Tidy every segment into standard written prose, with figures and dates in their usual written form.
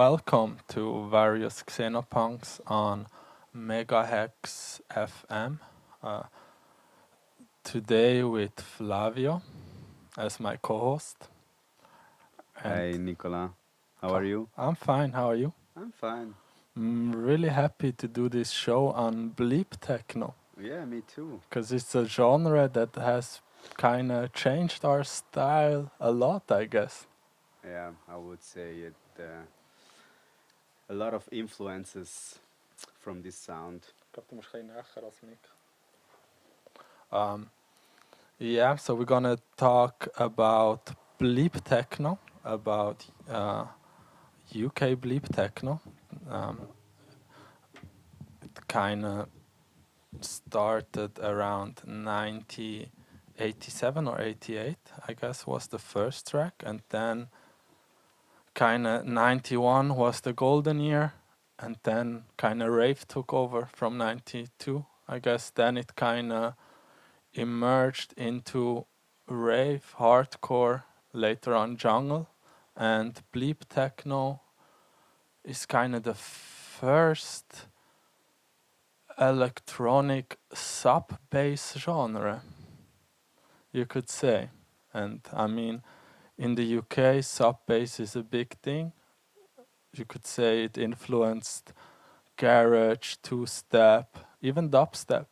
welcome to various Xenopunks on Megahex FM. Uh, Today with Flavio as my co-host. Hi, Nicola. How are you? I'm fine, how are you? I'm fine. I'm really happy to do this show on Bleep Techno, Yeah, me too. because it's a genre that has kind of changed our style a lot, I guess. Yeah, I would say it. A lot of influences from this sound. Um, yeah, so we're gonna talk about Bleep Techno, about UK Bleep Techno. It kind of started around 1987 or 88, I guess, was the first track, and then kind of 91 was the golden year, and then kind of rave took over from 92. I guess then it kind of emerged into rave, hardcore, later on jungle, and bleep techno is kind of the first electronic sub-bass genre, you could say. And I mean, in the UK, sub-bass is a big thing. You could say it influenced garage, two-step, even dubstep,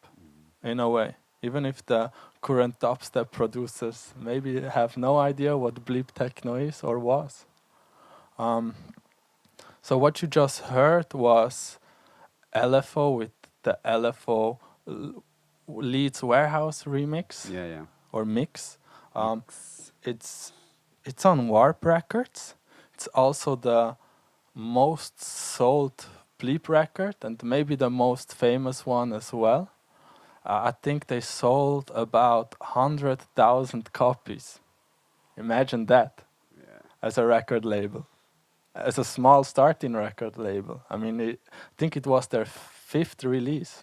in a way. Even if the current dubstep producers maybe have no idea what bleep techno is or was. Um, so what you just heard was LFO with the LFO Leeds Warehouse remix Yeah. or mix. Um, Mix. it's on Warp Records. It's also the most sold bleep record and maybe the most famous one as well. I think they sold about 100,000 copies. Imagine that Yeah, as a record label, as a small starting record label. I mean, I think it was their fifth release.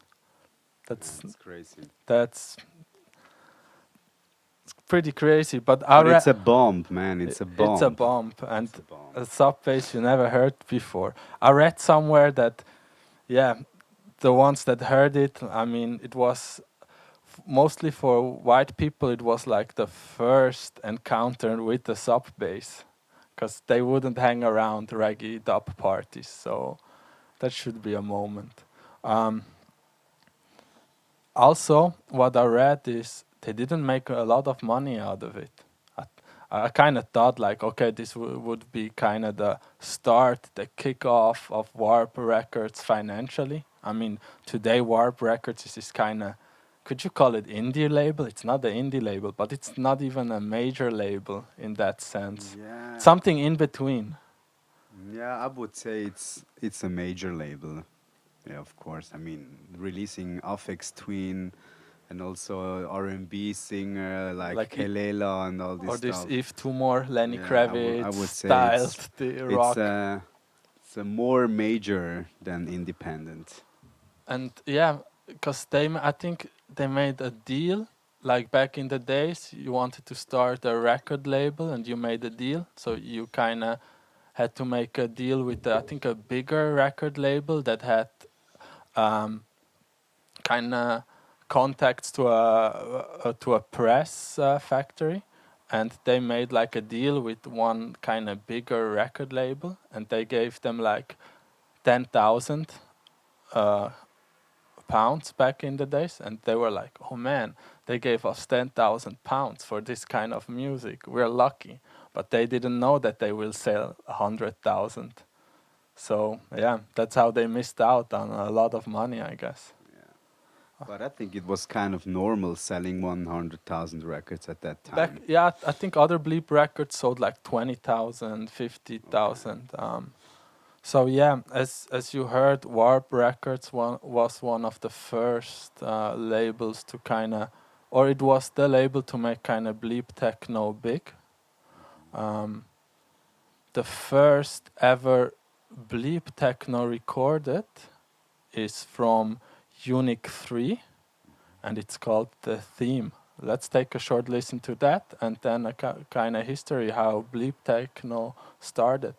That's it's crazy. that's pretty crazy. But But it's a bomb, man. It's a it's a bomb. bomb and It's a bomb. a sub bass you never heard before. I read somewhere that, yeah, the ones that heard it, I mean, it was mostly for white people. It was like the first encounter with the sub bass, because they wouldn't hang around reggae dub parties. So that should be a moment. Um, Also, what I read is they didn't make a lot of money out of it. I, I kind of thought like, okay, this would be kind of the start, the kickoff of Warp Records financially. I mean, today Warp Records is this kind of, could you call it indie label? It's not the indie label, but it's not even a major label in that sense. Yeah, Something in between. yeah. I would say it's a major label. Yeah, of course. I mean, releasing Affix Twin and also R&B singer like Like Kelela and all this or this stuff. If Two More, Lenny Yeah, I Kravitz would say styled the it's rock. uh it's a more major than independent. And yeah, because I think they made a deal. Like back in the days, you wanted to start a record label and you made a deal. So you kind of had to make a deal with, I think, a bigger record label that had kind of contacts to a press factory. And they made like a deal with one kind of bigger record label, and they gave them like 10,000 uh, pounds back in the days, and they were like, "Oh man, they gave us 10,000 pounds for this kind of music. We're lucky." But they didn't know that they will sell 100,000. So yeah, that's how they missed out on a lot of money, I guess. Yeah. But I think it was kind of normal selling 100,000 records at that Back, time. yeah, I think other Bleep records sold like 20,000, fifty Okay. thousand. So yeah, as you heard, Warp Records was one of the first labels to kind of, or it was the label to make kind of bleep techno big. Um, the first ever bleep techno recorded is from Unique 3, and it's called The Theme. Let's take a short listen to that, and then a kind of history how bleep techno started.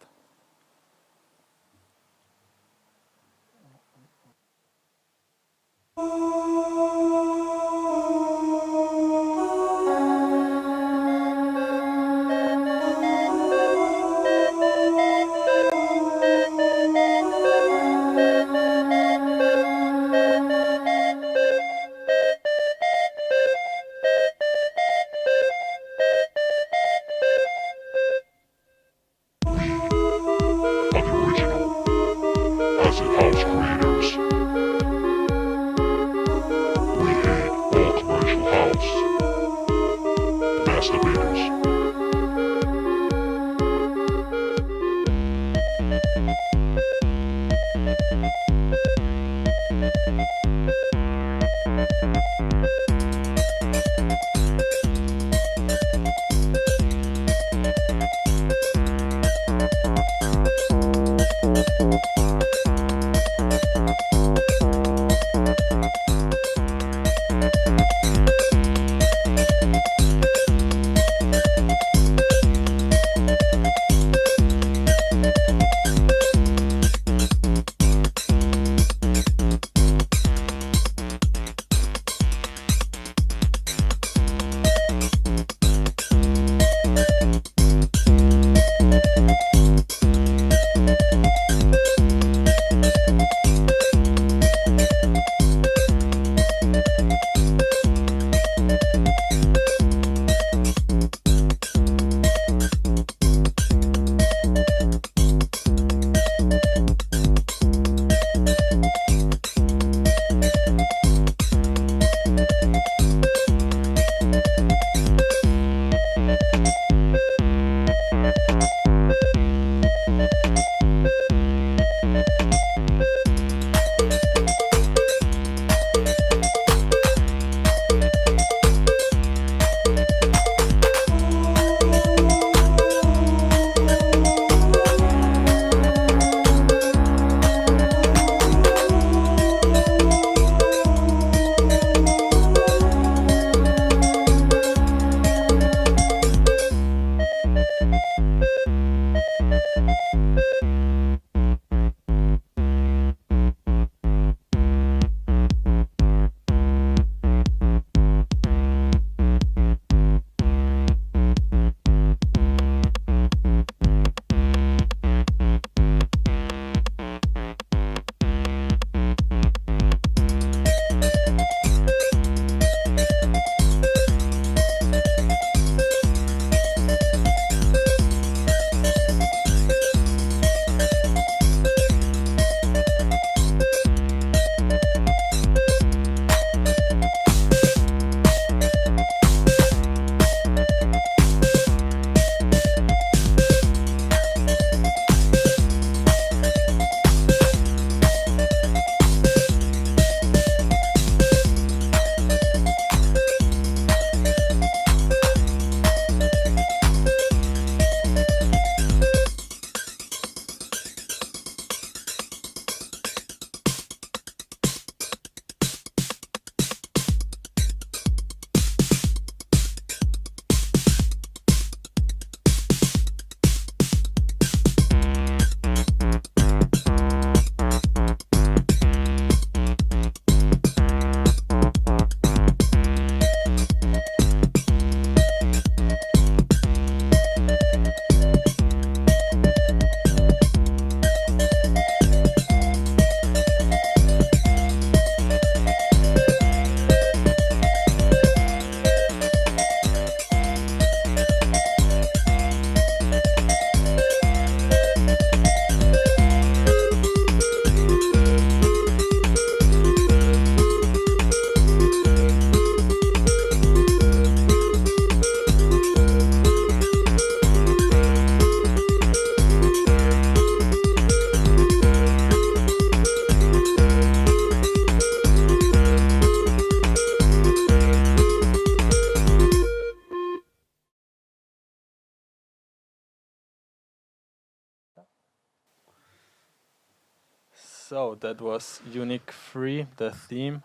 So that was Unique 3, the theme,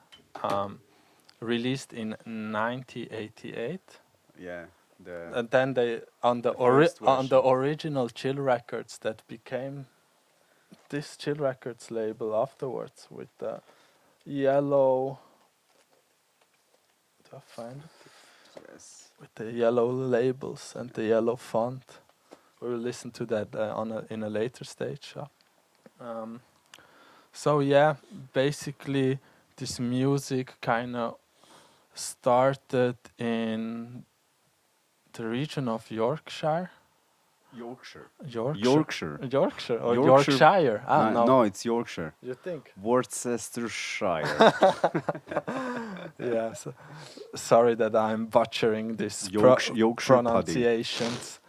released in 1988. Yeah, And then they on the first version. original Chill Records that became this Chill Records label afterwards with the yellow I find it Yes. with the yellow labels and the yellow font. We'll listen to that in a later stage. Um, so yeah, basically this music kind of started in the region of Yorkshire. Yorkshire. Yorkshire. Yorkshire. Yorkshire or Yorkshire. Yorkshire. I don't know. No, it's Yorkshire. You think? Worcestershire. Yeah. Sorry that I'm butchering this Yorkshire pudding. pronunciations,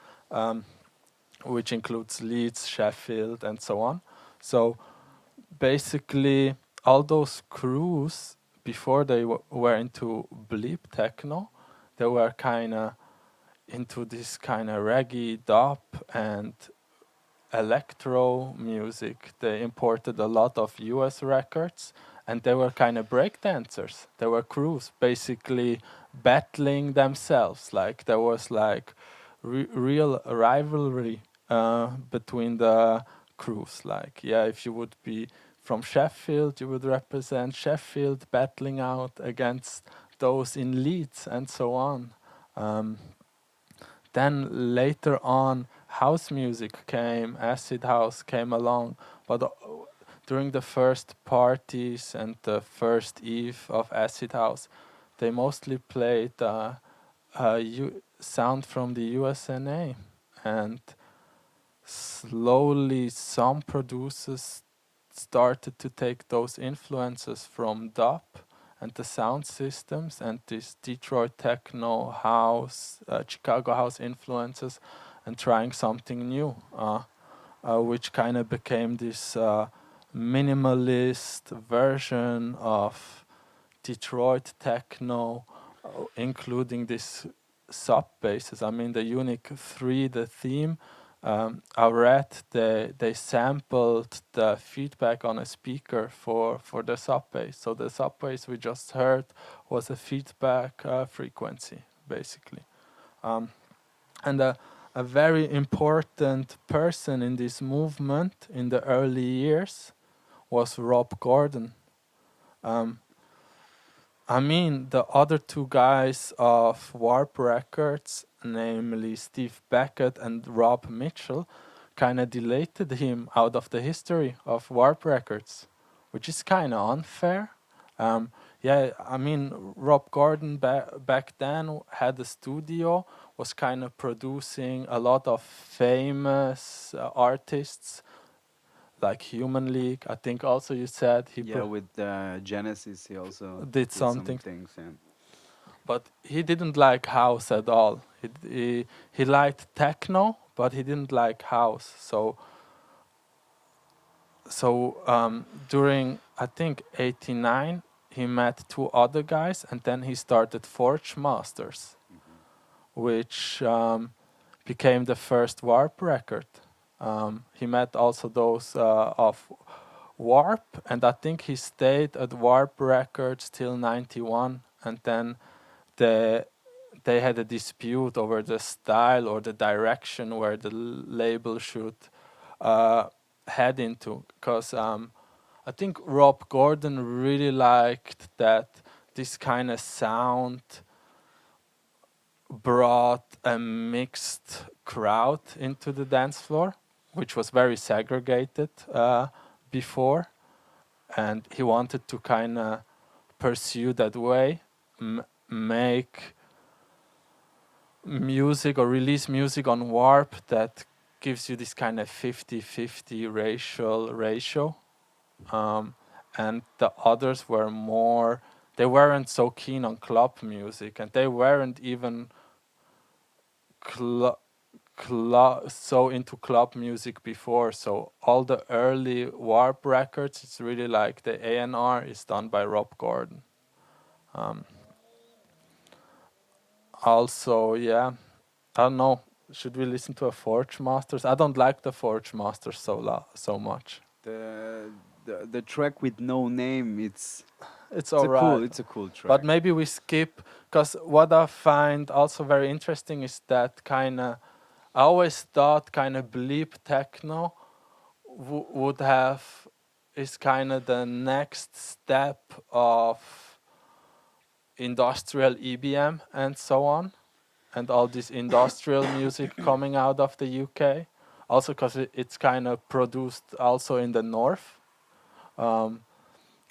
which includes Leeds, Sheffield, and so on. So basically, all those crews before they were into bleep techno, they were kind of into this kind of reggae, dub, and electro music. They imported a lot of US records, and they were kind of breakdancers. They were crews basically battling themselves. Like there was like real rivalry between the crews. Like yeah, if you would be from Sheffield, you would represent Sheffield battling out against those in Leeds and so on. Um, then later on, house music came, acid house came along, but during the first parties and the first eve of acid house, they mostly played sound from the USA, and slowly some producers started to take those influences from dub and the sound systems and this Detroit techno house, Chicago house influences, and trying something new, which kind of became this minimalist version of Detroit techno, including this sub basses. I mean, the Unique 3, the theme. I read they sampled the feedback on a speaker for the sub bass. So the sub bass we just heard was a feedback frequency, basically. And a very important person in this movement in the early years was Rob Gordon. Um, I mean, the other two guys of Warp Records, namely Steve Beckett and Rob Mitchell, kind of deleted him out of the history of Warp Records, which is kind of unfair. Yeah, I mean, Rob Gordon back then had a studio, was kind of producing a lot of famous artists like Human League. I think also you said he With Genesis, he also did some something. things. Yeah. But he didn't like house at all. He liked techno, but he didn't like house. So during I think '89, he met two other guys, and then he started Forge Masters, which became the first Warp record. He met also those of Warp, and I think he stayed at Warp Records till '91, and then the they had a dispute over the style or the direction where the label should head into. Because I think Rob Gordon really liked that this kind of sound brought a mixed crowd into the dance floor, which was very segregated before, and he wanted to kind of pursue that way, make music or release music on Warp that gives you this kind of 50-50 racial ratio. And the others were more, they weren't so keen on club music, and they weren't even so into club music before. So all the early Warp records, it's really like the A&R is done by Rob Gordon. Also, yeah, I don't know. Should we listen to a Forge Masters? I don't like the Forge Masters so much. The track with no name, It's alright. It's a cool track. But maybe we skip, because what I find also very interesting is that kind of, I always thought kind of bleep techno would have, is kind of the next step of industrial EBM and so on, and all this industrial music coming out of the UK. Also, because it's kind of produced also in the north. Um,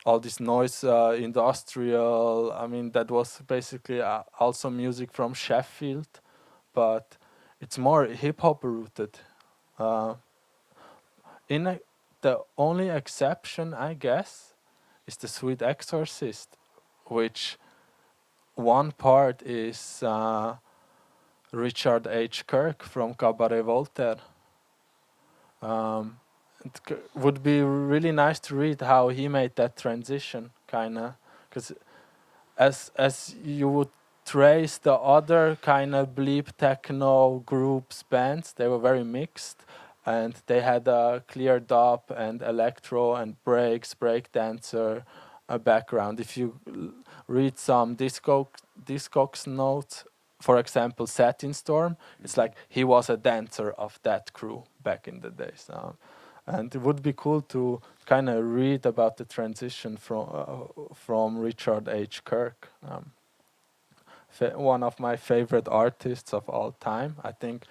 all this noise, industrial. I mean, that was basically also music from Sheffield, but it's more hip hop rooted. Uh, the only exception, I guess, is the Sweet Exorcist, which one part is Richard H. Kirk from Cabaret Voltaire. It would be really nice to read how he made that transition, kind of, because as you would trace the other kind of bleep techno groups bands, they were very mixed, and they had a clear dub and electro and break dancer background. If you read some Discogs notes, for example, Satin Storm, it's like he was a dancer of that crew back in the days. And it would be cool to kind of read about the transition from Richard H. Kirk, one of my favorite artists of all time. I think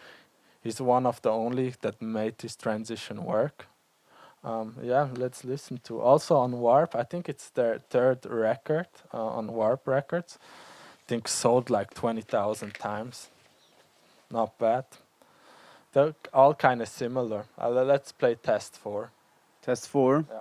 he's one of the only that made this transition work. Yeah, let's listen to. Also on Warp, I think it's their third record on Warp Records. I think sold like 20,000 times. Not bad. They're all kind of similar. Let's play Test 4. Test 4. Yeah.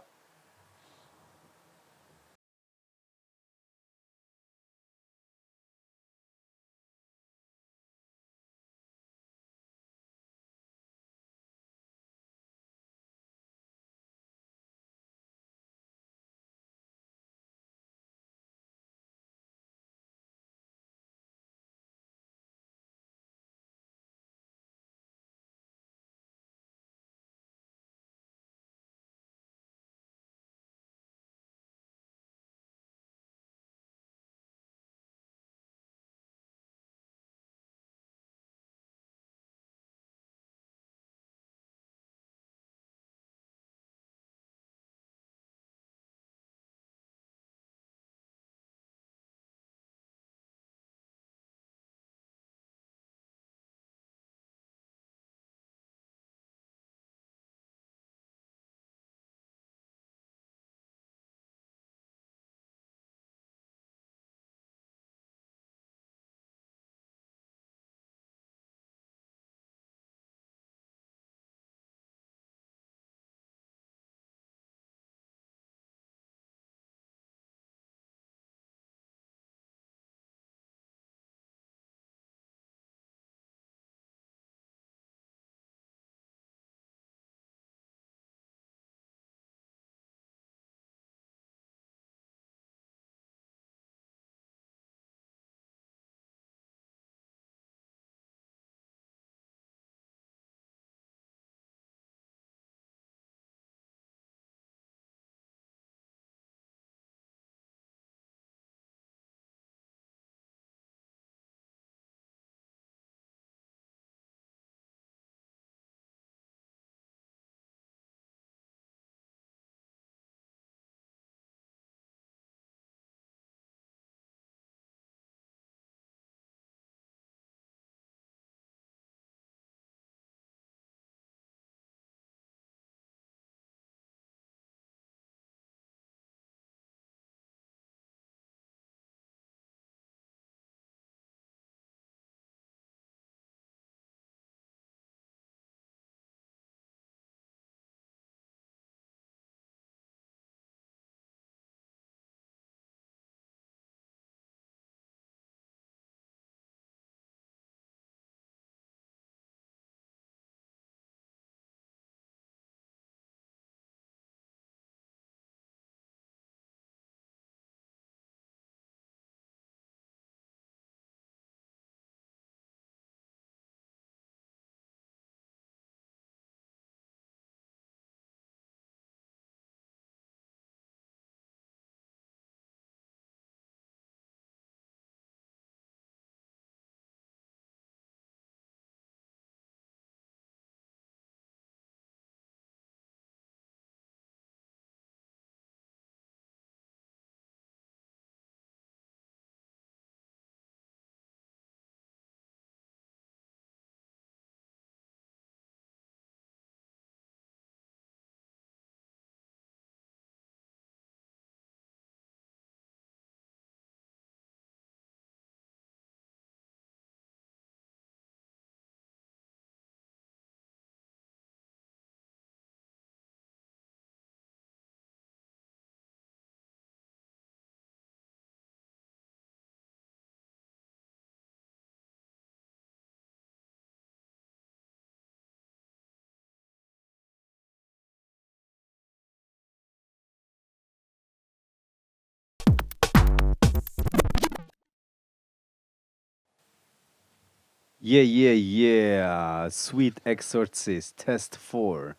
Yeah, yeah, yeah. Sweet Exorcist, test 4.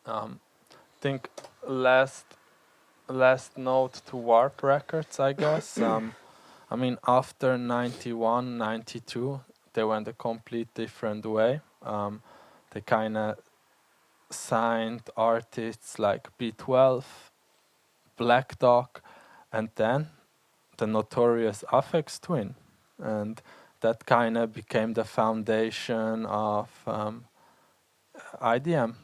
Um, think last note to Warp Records, I guess. I mean, after 91, 92, they went a complete different way. They kind of signed artists like B12, Black Dog, and then the notorious Aphex Twin. And that kind of became the foundation of IDM.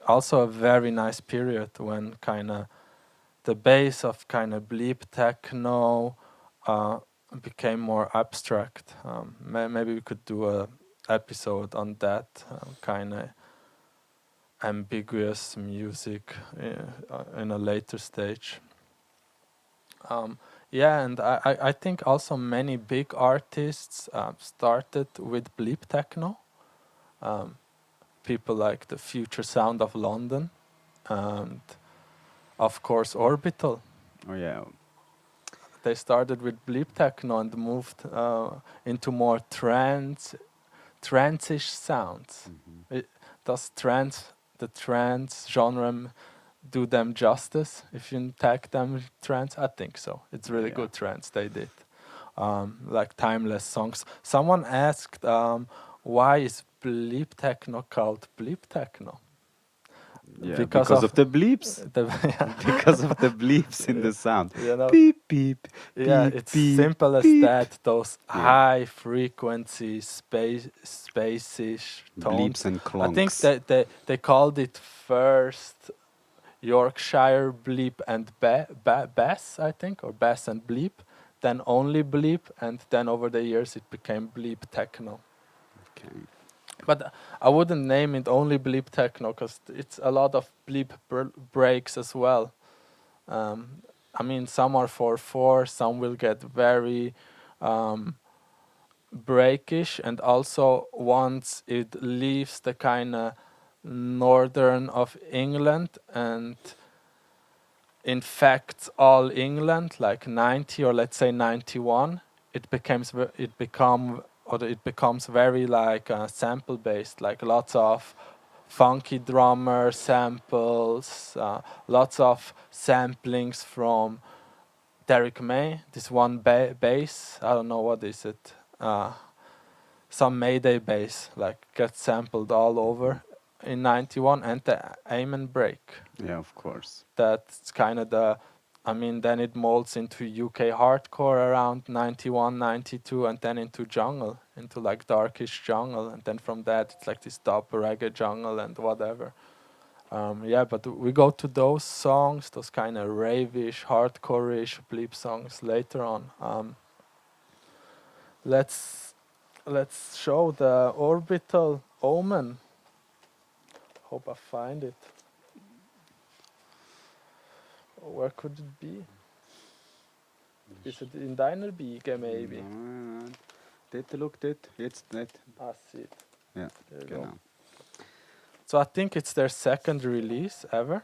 Also a very nice period when kind of the base of kind of bleep techno became more abstract. Maybe we could do a episode on that kind of ambiguous music in a later stage. Yeah, and I think also many big artists started with bleep techno. People like the Future Sound of London and of course Orbital. Oh, yeah. They started with bleep techno and moved into more trance-ish sounds. Does the trance genre do them justice if you tag them with trance? I think so. It's really good trance they did. Like timeless songs. Someone asked, why is bleep techno called bleep techno? Yeah, because of the bleeps. Because of the bleeps in the sound. Beep, beep, yeah, beep, it's beep, simple as beep. that. Those high frequency space-ish tones. Bleeps and clonks. I think they called it first Yorkshire bleep and bass, I think, or bass and bleep. Then only bleep, and then over the years it became bleep techno. Okay. But I wouldn't name it only bleep techno because it's a lot of bleep breaks as well. I mean, some are 4/4, some will get very breakish, and also once it leaves the kind of northern of England and infects all England, like 90 or let's say 91, it becomes very like sample based, like lots of funky drummer samples, lots of samplings from Derek May, this one bass, I don't know what is it, some Mayday bass, like gets sampled all over in 91, and the Amen break. Yeah, of course. That's kind of then it molds into UK hardcore around 91, 92, and then into jungle, into like darkish jungle, and then from that it's like this dub reggae jungle and whatever. But we go to those songs, those kind of rave-ish, hardcore-ish bleep songs later on. Let's show the Orbital Omen. Hope I find it. Where could it be? Is it in deiner Biege maybe? Look, it's that. I see it. Yeah, There you genau. go. So I think it's their second release ever.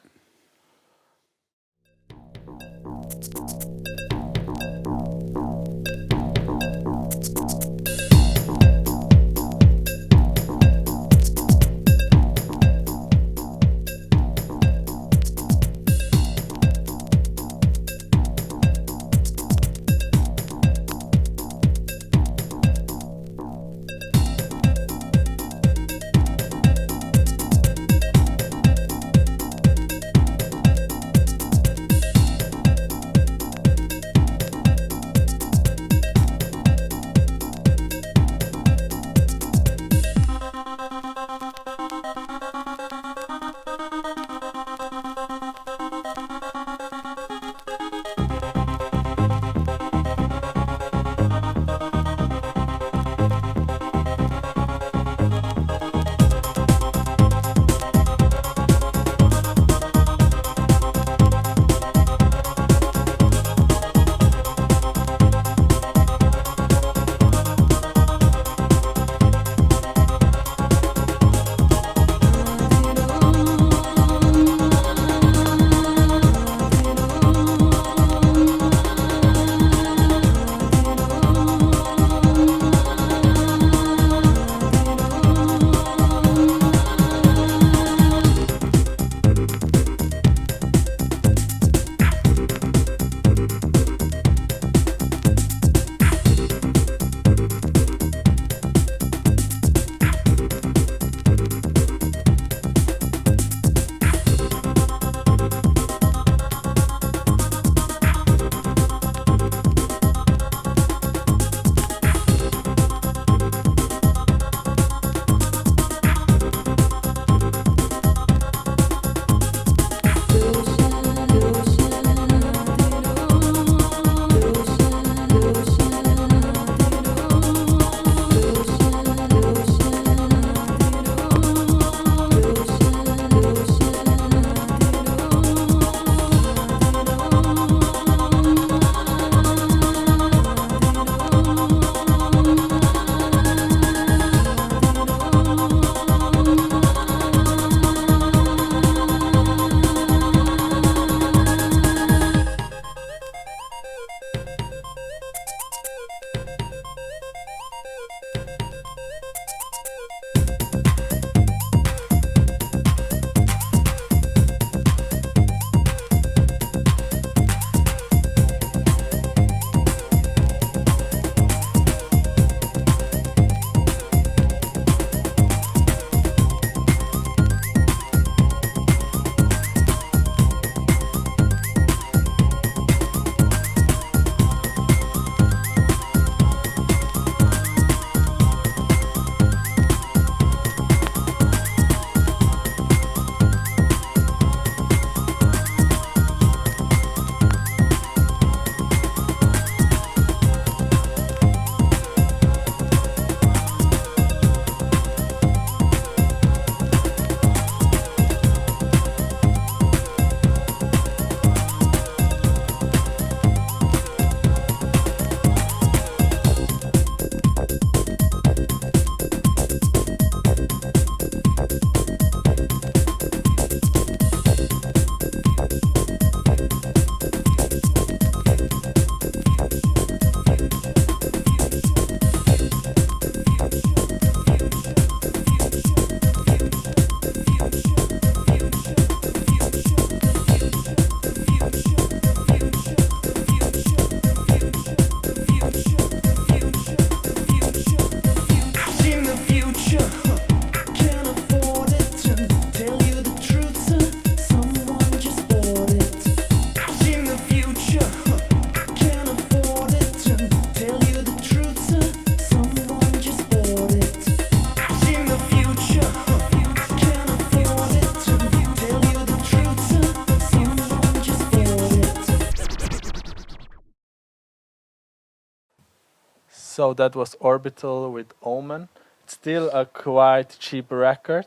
So that was Orbital with Omen. It's still a quite cheap record.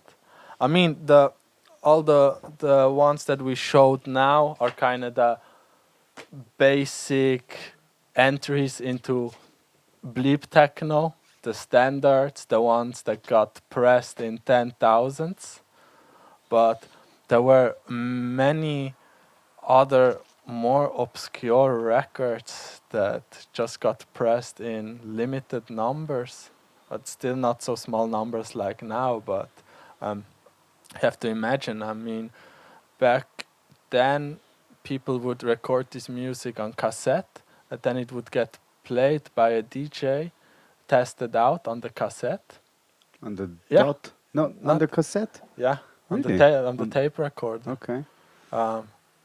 I mean, all the ones that we showed now are kind of the basic entries into Bleep Techno, the standards, the ones that got pressed in 10,000s. But there were many other more obscure records that just got pressed in limited numbers, but still not so small numbers like now. But have to imagine, I mean, back then people would record this music on cassette and then it would get played by a DJ, tested out on the cassette. On the Yeah. dot? No, on Not- the cassette? Yeah, on Really? the tape recorder. Okay.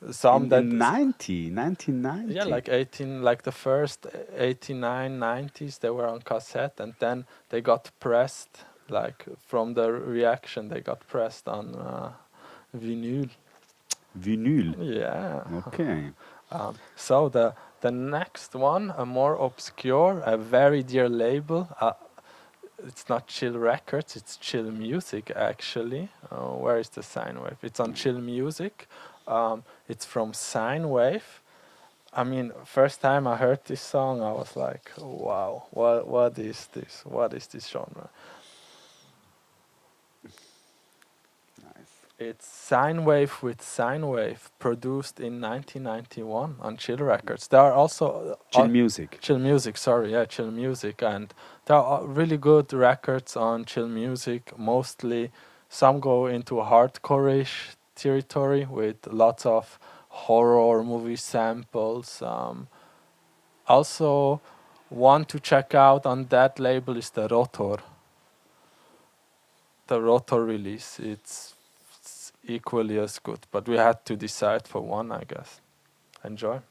Some that In 1990? yeah, like the first 89, 90s, they were on cassette, and then they got pressed, like from the reaction, they got pressed on vinyl. Vinyl. Yeah. Okay. So the next one, a more obscure, a very dear label. It's not Chill Records, it's Chill Music actually. Where is the sine wave? It's on Chill Music. It's from Sine Wave. I mean, first time I heard this song, I was like, wow, what is this? What is this genre? Nice. It's Sine Wave with Sine Wave, produced in 1991 on Chill Records. There are also Chill music. Chill Music, sorry, yeah, Chill Music, and there are really good records on Chill Music. Mostly, some go into hardcore-ish territory with lots of horror movie samples. Also, one to check out on that label is the Rotor. The Rotor release, it's equally as good, but we had to decide for one, I guess. Enjoy.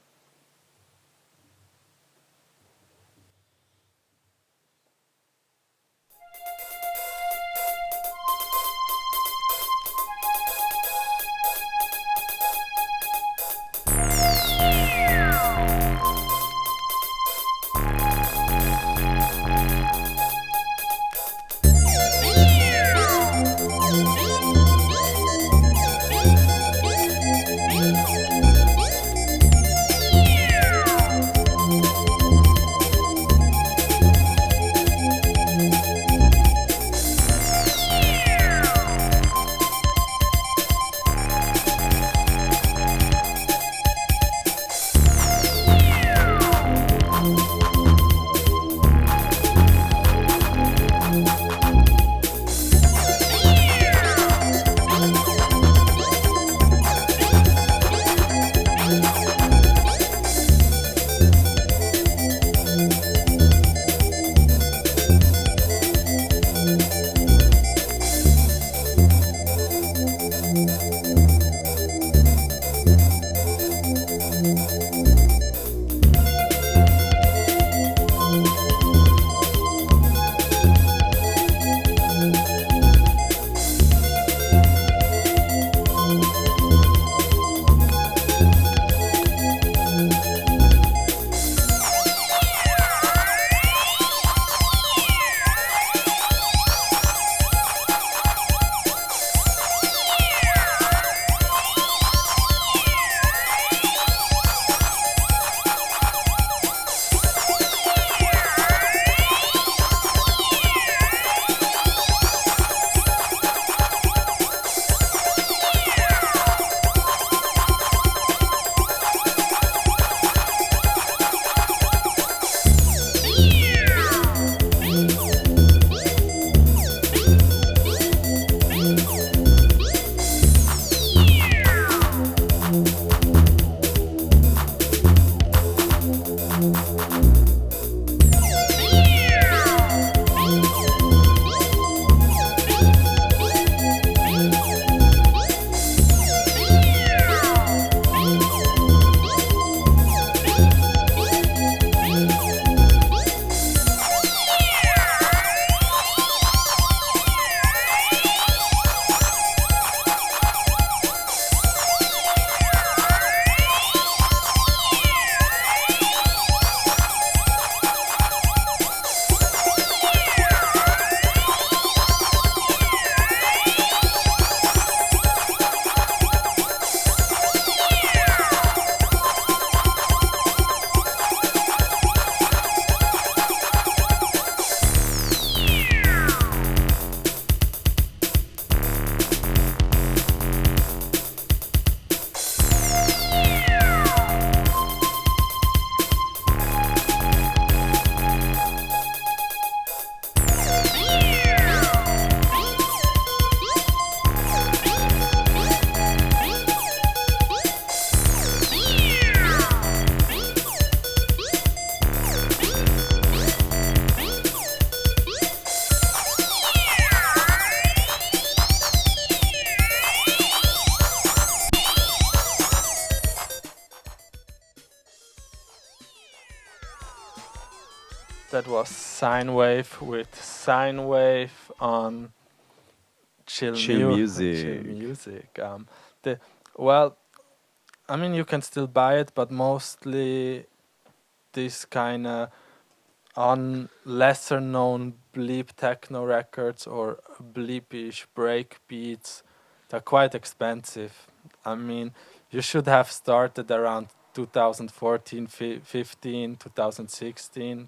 that was sine wave with sine wave on chill Chill chill music. music. The well, I mean you can still buy it, but mostly this kind of on lesser known bleep techno records or bleepish break beats, they're quite expensive. I mean, you should have started around 2014, 15, 2016.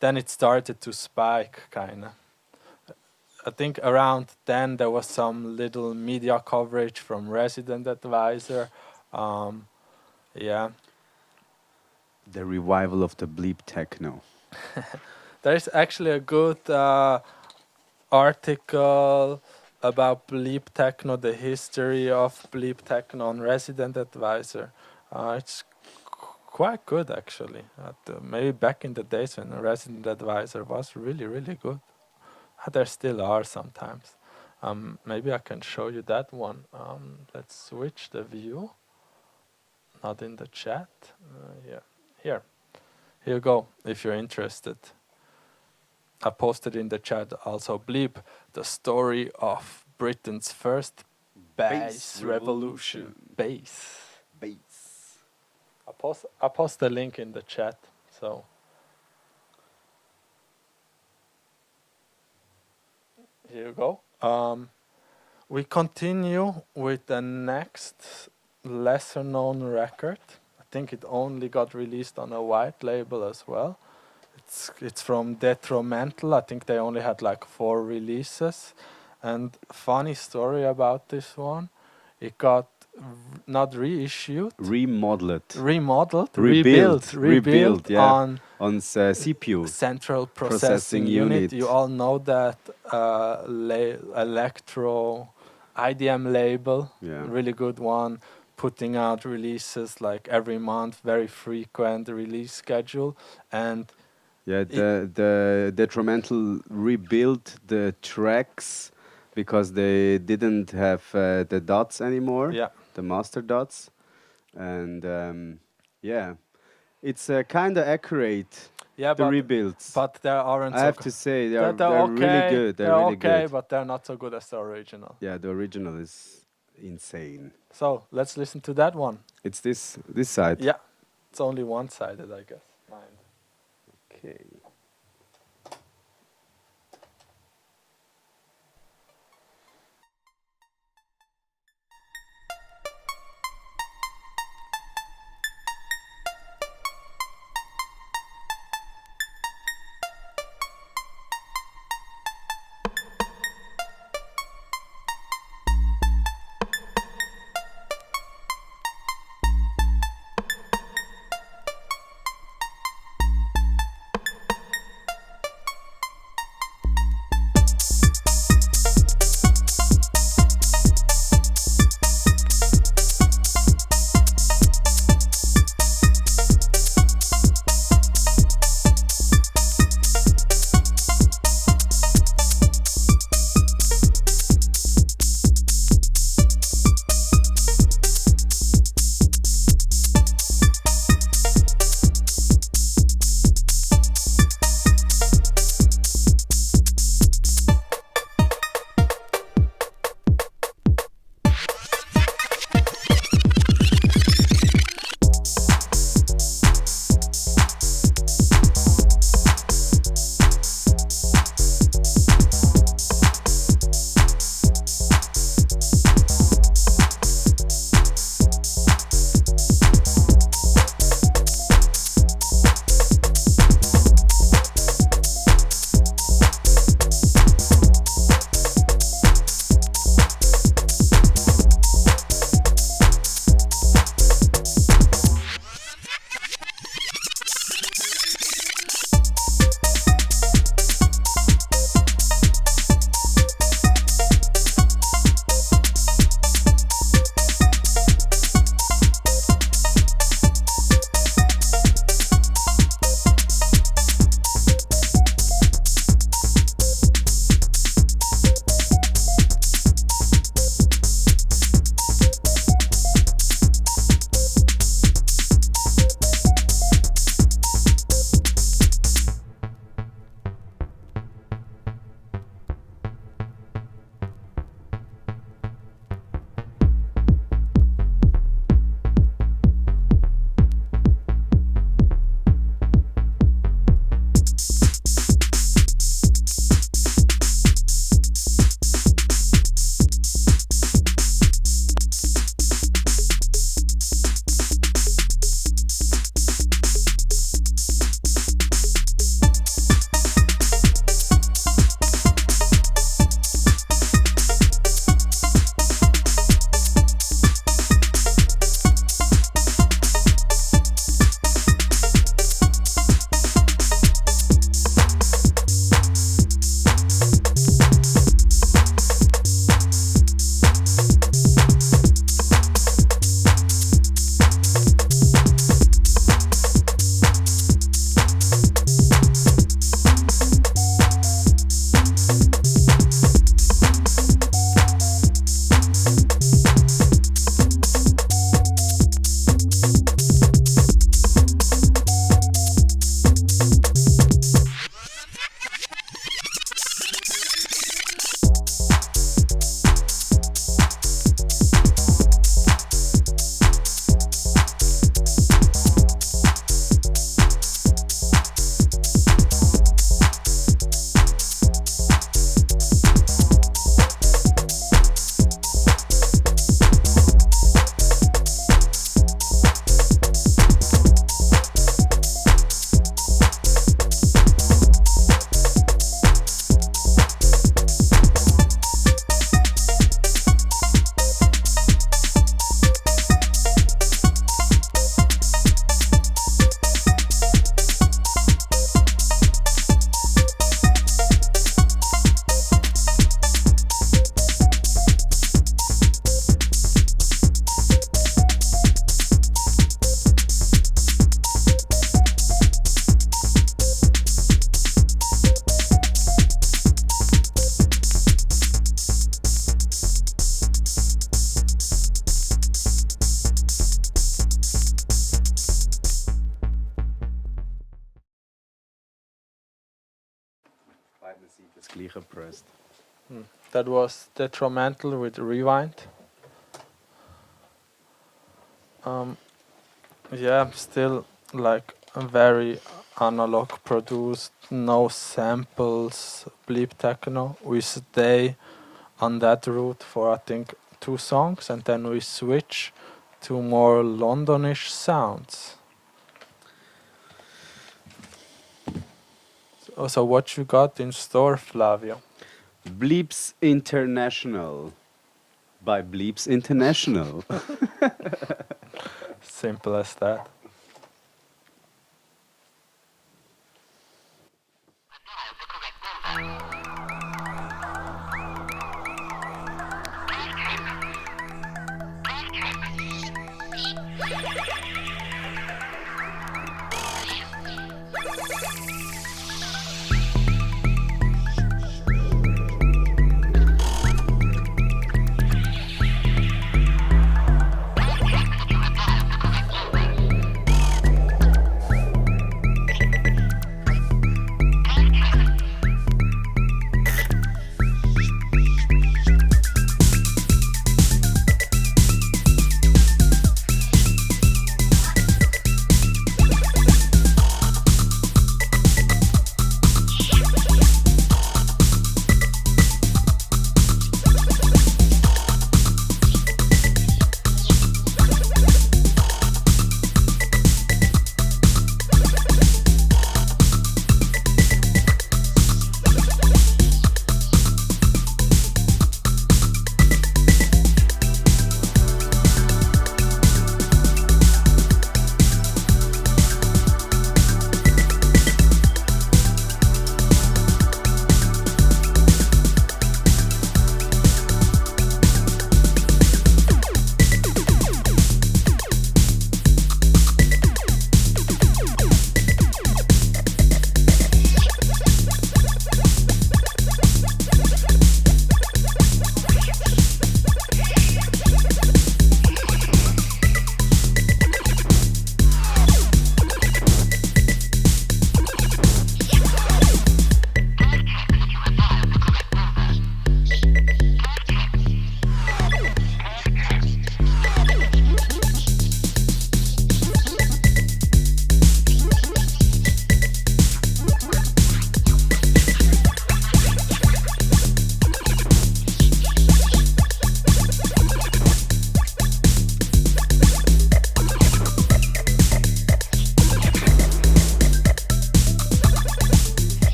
Then it started to spike, kind of. I think around then there was some little media coverage from Resident Advisor. Um, yeah, The revival of the bleep techno. there's actually a good article about Bleep Techno, the history of Bleep Techno on Resident Advisor. It's quite good actually. Maybe back in the days when Resident Advisor was really, really good. There still are sometimes. Maybe I can show you that one. Let's switch the view. Not in the chat. Yeah, here. Here you go. If you're interested. I posted in the chat also Bleep, the story of Britain's first bass revolution. Bass. Bass. I post the link in the chat. So here you go. We continue with the next lesser known record. I think it only got released on a white label as well. It's from Detrimental. I think they only had like 4 releases. And funny story about this one, it got not reissued, Remodeled. rebuilt Yeah. on CPU. Central Processing Processing Unit. Unit. You all know that electro IDM label, Yeah. really good one, putting out releases like every month, very frequent release schedule. And Yeah, the Detrimental rebuilt the tracks because they didn't have the dots anymore, yeah, the master dots, and yeah, it's kind of accurate. yeah, The rebuilds, but they aren't I so have to say, they're they're really okay. good. They're They're really okay, good. but they're not so good as the original. Yeah, the original is insane. So let's listen to that one. It's this side. Yeah, it's only one-sided, I guess. Mine. Okay. Das Gleiche pressed. That was Detrimental with Rewind. Yeah, still like a very analog produced, no samples, bleep techno. We stay on that route for I think 2 songs and then we switch to more Londonish sounds. So what you got in store, Flavio? Bleeps International by Bleeps International. Simple as that.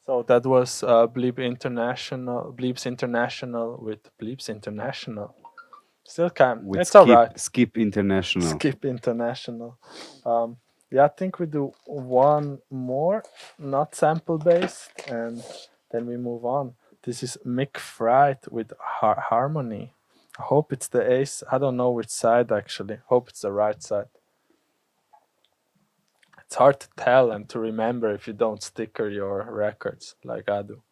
So that was Bleeps International with Bleeps International. Still can. With It's alright. Skip International. Skip International. Yeah, I think we do one more, not sample based, and then we move on. This is Mick Fright with Harmony. I hope it's the ace. I don't know which side actually. Hope it's the right side. It's hard to tell and to remember if you don't sticker your records like I do.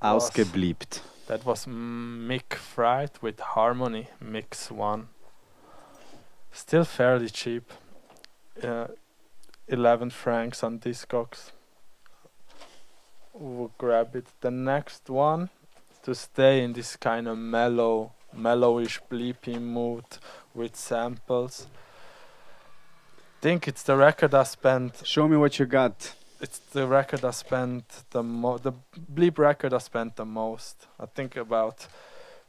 Ausgebleept. That was Mick Fried with Harmony Mix 1. Still fairly cheap. 11 francs on Discogs. We'll grab it. The next one, to stay in this kind of mellowish bleepy mood with samples. Think it's the record I spent. Show me what you got. It's the record I spent the bleep record I spent the most. I think about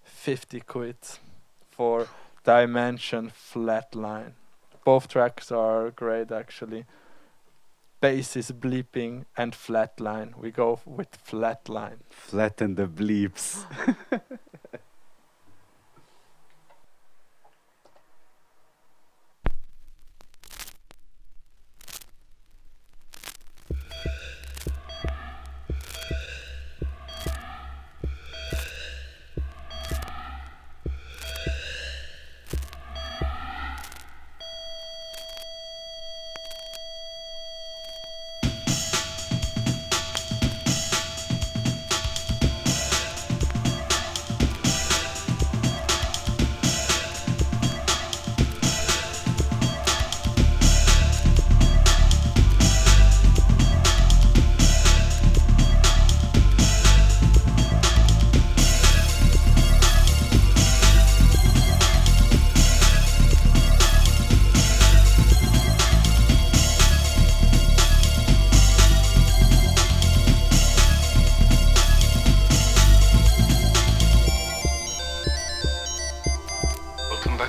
50 quid for Dimension Flatline. Both tracks are great actually. Bass is bleeping and flatline. We go with flatline. Flatten the bleeps.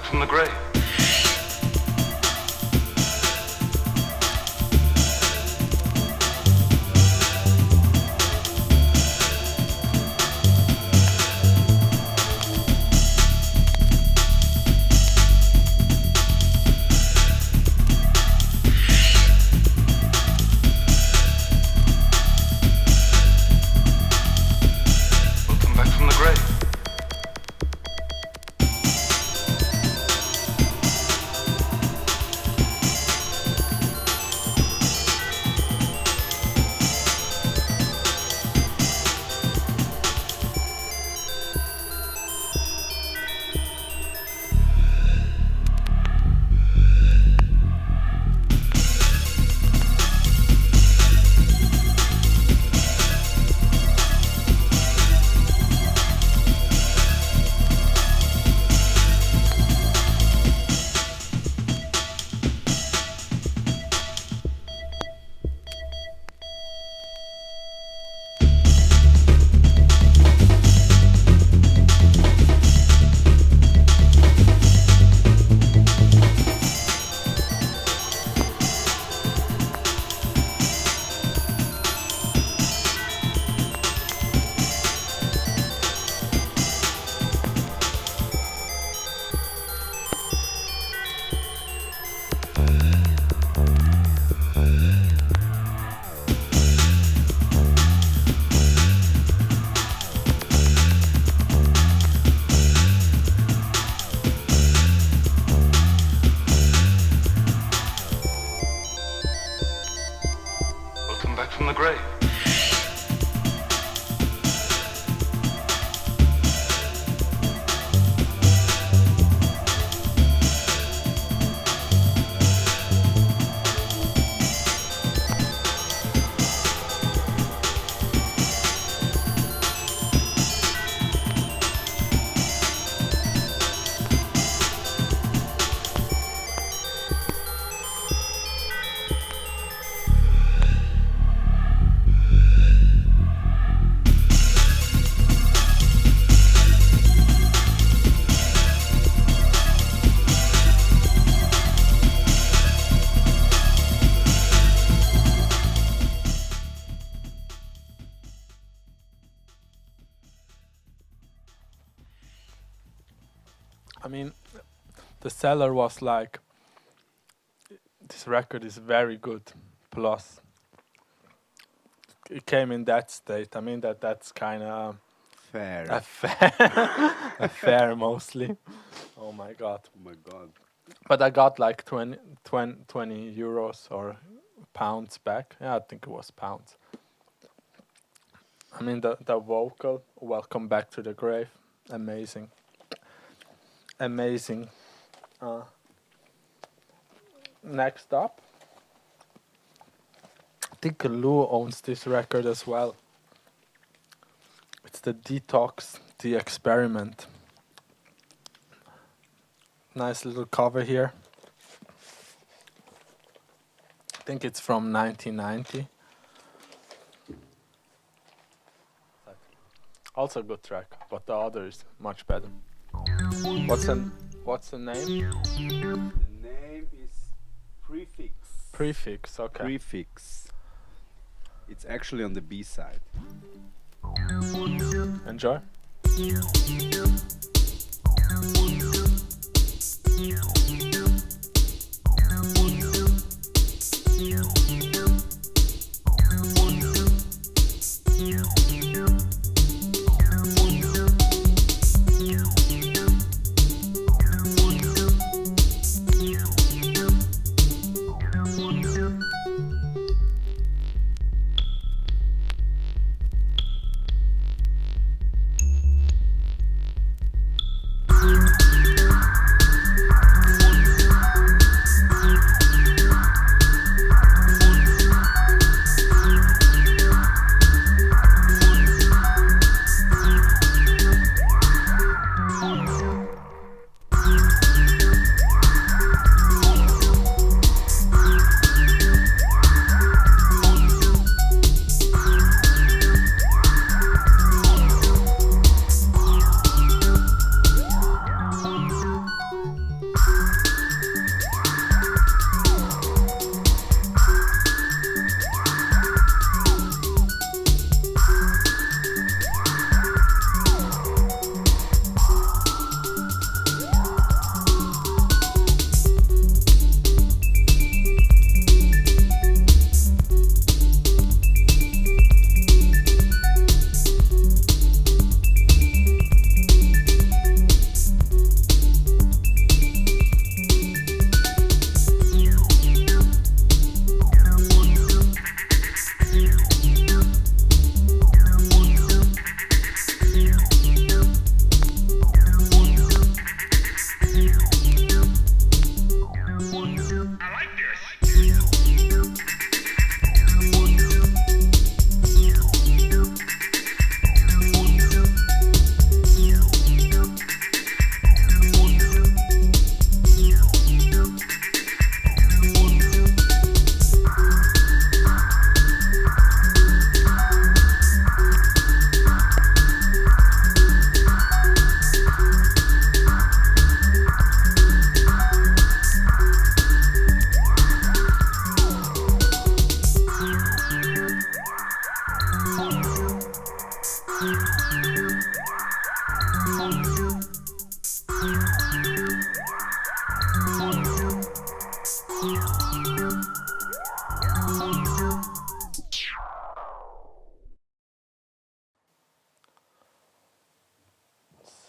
From the grave. Welcome back from the grave. From the grave. I mean, the seller was like, this record is very good. Plus, it came in that state. I mean, that's kind of Fair. a fair, a fair mostly. Oh my god. Oh my god. But I got like 20 euros or pounds back. Yeah, I think it was pounds. I mean the vocal, "Welcome Back to the Grave," amazing, amazing. Uh, Next up, I think Lou owns this record as well. It's the Dtox, The Experiment. Nice little cover here. I think it's from 1990. Also a good track, but the other is much better. What's the name? The name is Prefix. Prefix, okay. Prefix. It's actually on the B side. Enjoy.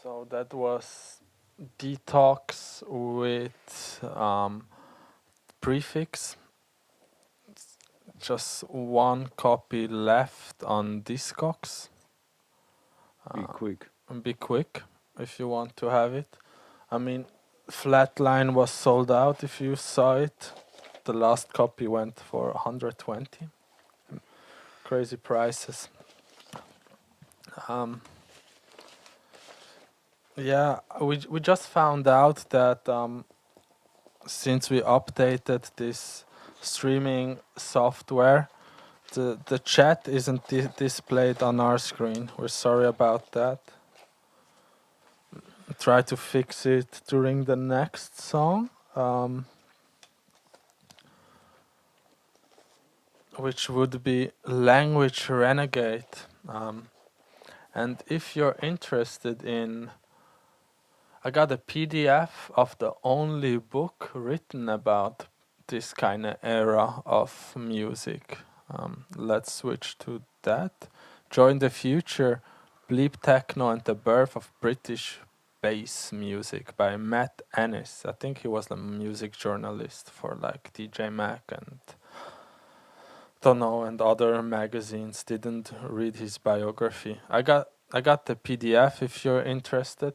So that was Dtox with Prefix. Just one copy left on Discogs. Be quick. Be quick if you want to have it. I mean, Flatline was sold out if you saw it. The last copy went for 120. Crazy prices. Yeah, we just found out that since we updated this streaming software, the chat isn't displayed on our screen. We're sorry about that. Try to fix it during the next song, which would be Language Renegade. And if you're interested in, I got a PDF of the only book written about this kind of era of music. Let's switch to that. Join the Future, Bleep Techno and the Birth of British Bass Music by Matt Ennis. I think he was a music journalist for like DJ Mac and don't know, and other magazines didn't read his biography. I got the PDF if you're interested.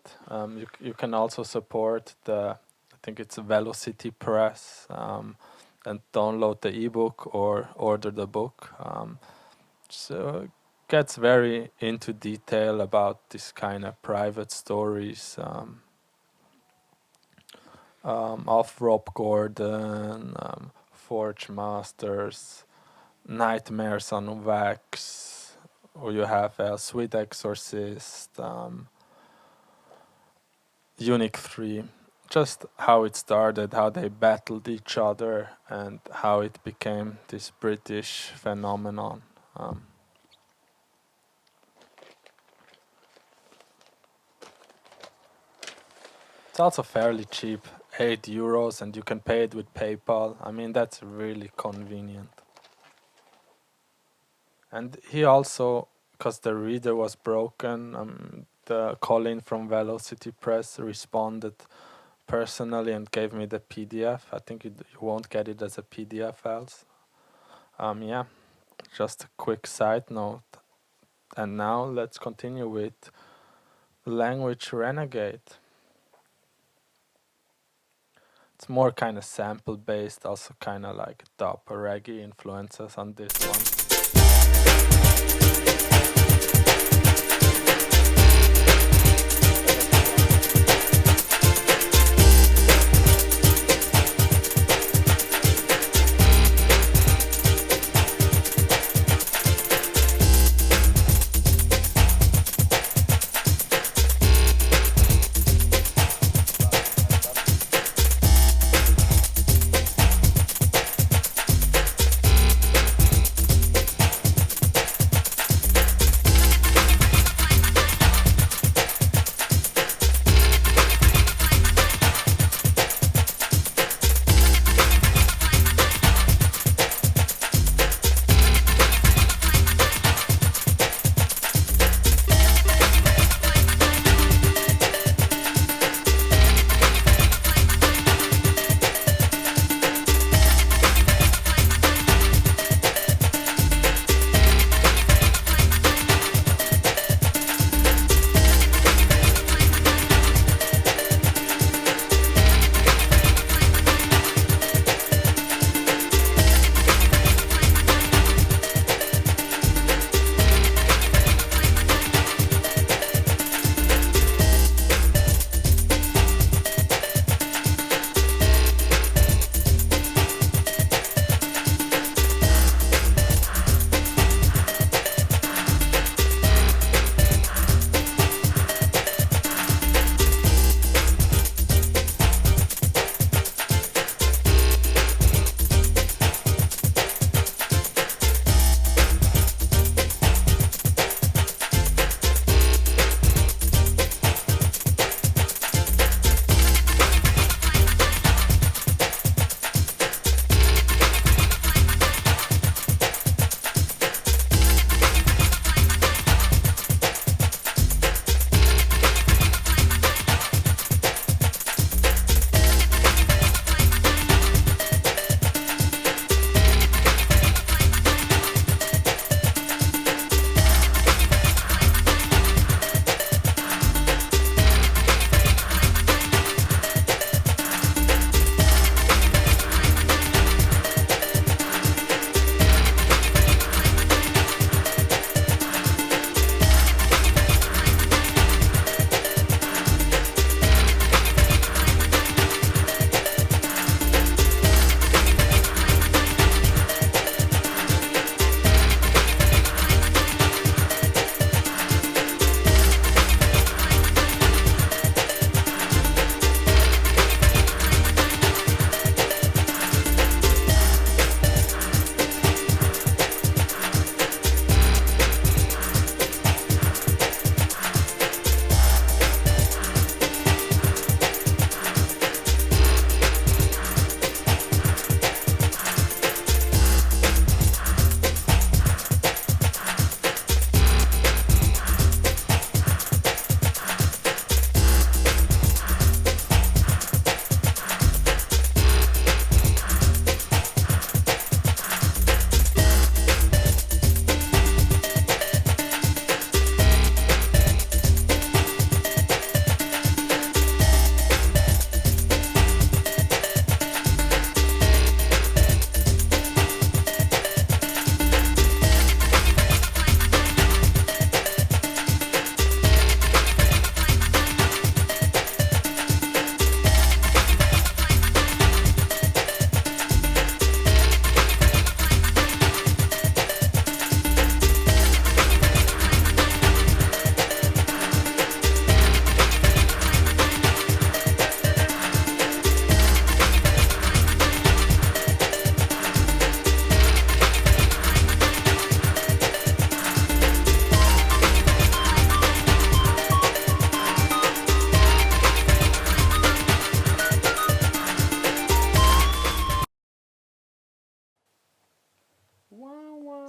You can also support I think it's Velocity Press, and download the ebook or order the book. So it gets very into detail about this kind of private stories of Rob Gordon, Forge Masters, Nightmares on Wax, or you have Sweet Exorcist, Unique 3. Just how it started, how they battled each other, and how it became this British phenomenon. It's also fairly cheap, €8, and you can pay it with PayPal. I mean, that's really convenient. And he also, because the reader was broken, the Colin from Velocity Press responded personally and gave me the PDF. I think you won't get it as a PDF else. Yeah, just a quick side note. And now let's continue with Language Renegade. It's more kind of sample based, also kind of like dub reggae influences on this one.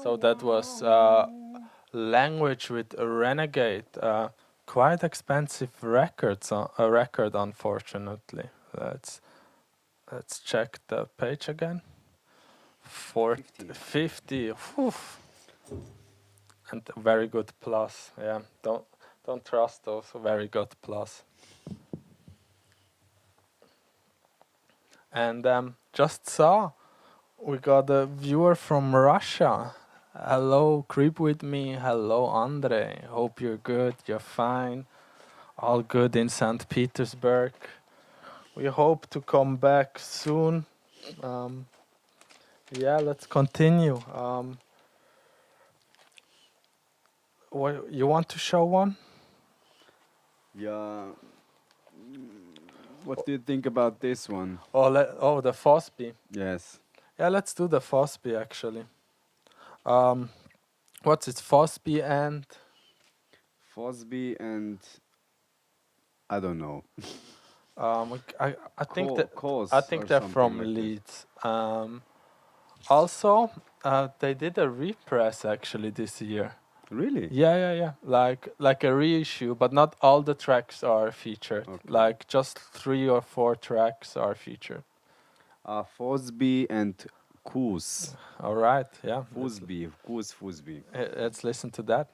So that was Language with Renegade. Quite expensive record, unfortunately. Let's check the page again. 50. Whew. And very good plus. Yeah, don't trust those very good plus. And just saw we got a viewer from Russia. Hello, Creep with me. Hello, Andre. Hope you're good. You're fine. All good in St. Petersburg. We hope to come back soon. Yeah, let's continue. What you want to show one? Yeah. What do you think about this one? The Fosby. Yes. Yeah, let's do the Fosby actually. What's it? Fosby and Fosby and I don't know. I think that Cause I think or they're something from like that. Leeds. Also, they did a repress actually this year. Really? Yeah. Like a reissue, but not all the tracks are featured. Okay. Like just 3 or 4 tracks are featured. Fosby and Koos. All right, yeah. Fosby. Koos Fosby. Let's listen to that.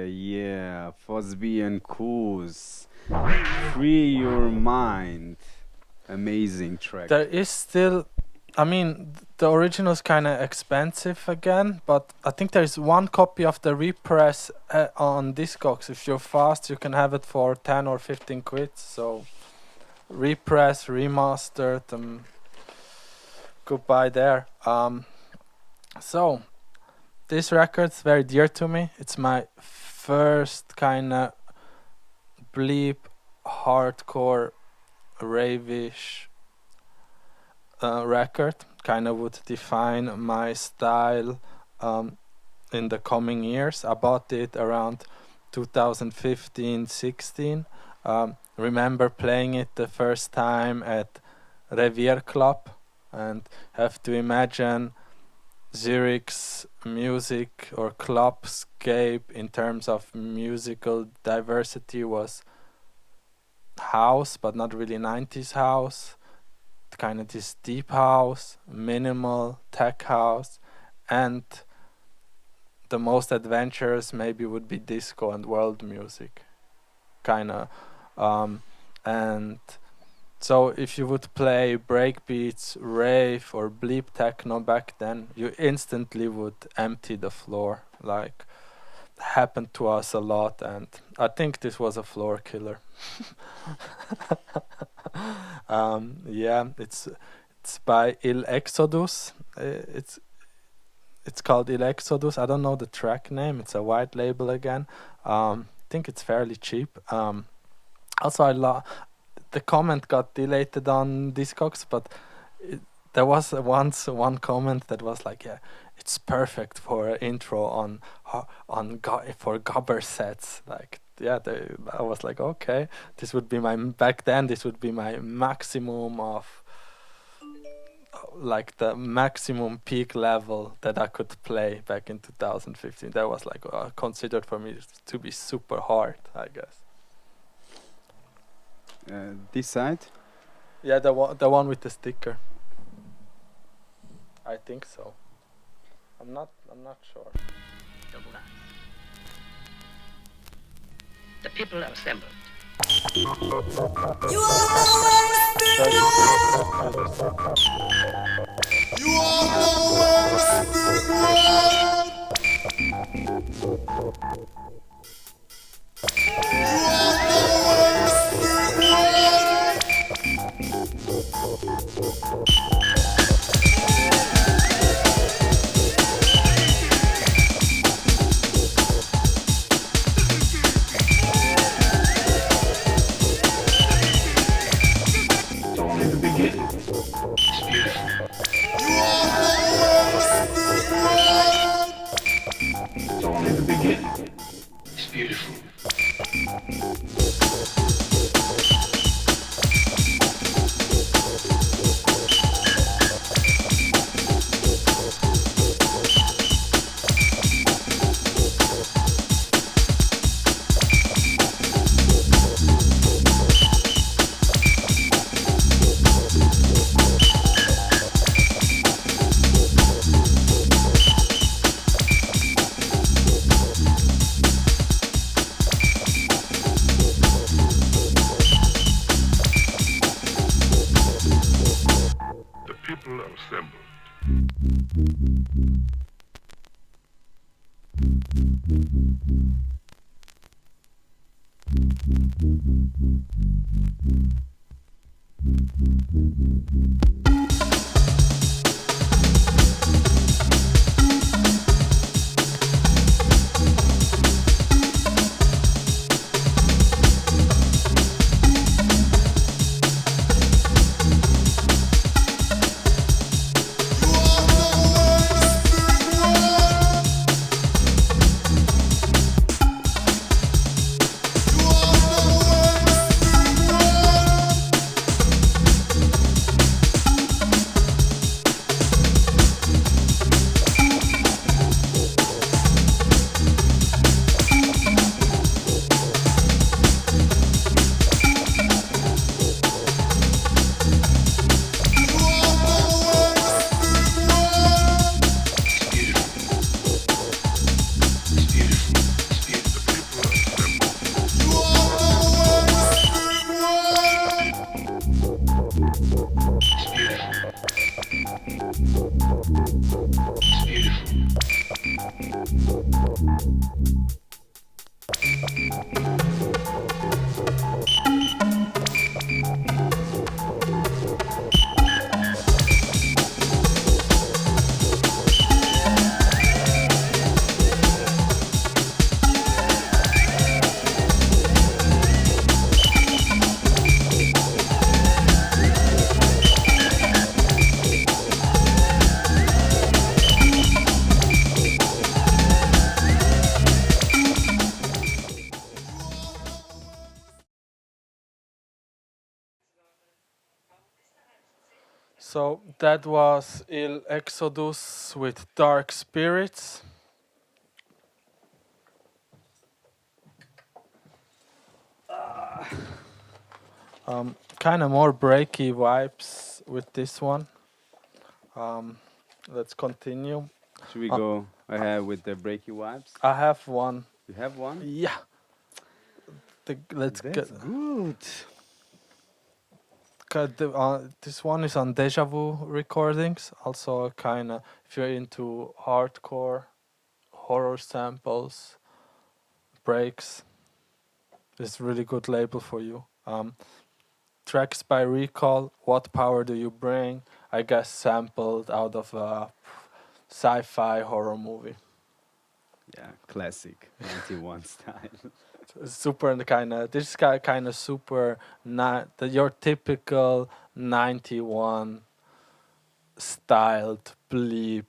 Yeah, Fosby and Koos. Free Your Mind. Amazing track. There is still, I mean, the original is kind of expensive again, but I think there is one copy of the repress on Discogs. If you're fast, you can have it for 10 or 15 quid. So repress, remastered, goodbye there. So this record's very dear to me. It's my first kind of bleep, hardcore, ravish record. Kind of would define my style in the coming years. I bought it around 2015-16. Remember playing it the first time at Revier Club, and have to imagine Zurich's music or clubscape in terms of musical diversity was house, but not really 90s house, kind of this deep house, minimal tech house, and the most adventurous maybe would be disco and world music, kind of. And so if you would play breakbeats, rave or bleep techno back then, you instantly would empty the floor. Like, happened to us a lot, and I think this was a floor killer. Yeah, it's by Il Exodus. It's called Il Exodus. I don't know the track name. It's a white label again. I think it's fairly cheap. Also, the comment got deleted on Discogs, but there was once one comment that was like, "Yeah, it's perfect for an intro for gobber sets." Like, yeah, I was like, okay, this would be back then. This would be my maximum of, like, the maximum peak level that I could play back in 2015. That was like considered for me to be super hard, I guess. This side? Yeah, the one with the sticker. I think so. I'm not sure. The people are assembled. You all know where You all know where It's beautiful. It's beautiful. So that was Il Exodus with Dark Spirits. Kind of more breaky vibes with this one. Let's continue. Should we Uh, go ahead with the breaky vibes? I have one. You have one? Yeah. Let's That's get. good. This one is on Deja Vu recordings. Also, kind of if you're into hardcore, horror samples, breaks, it's really good label for you. Tracks by Recall. What Power Do You Bring? I guess sampled out of a sci-fi horror movie. Yeah, classic 91 style. Super kind of this guy kind of super your typical 91 styled bleep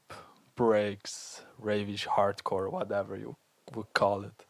breaks ravish hardcore whatever you would call it.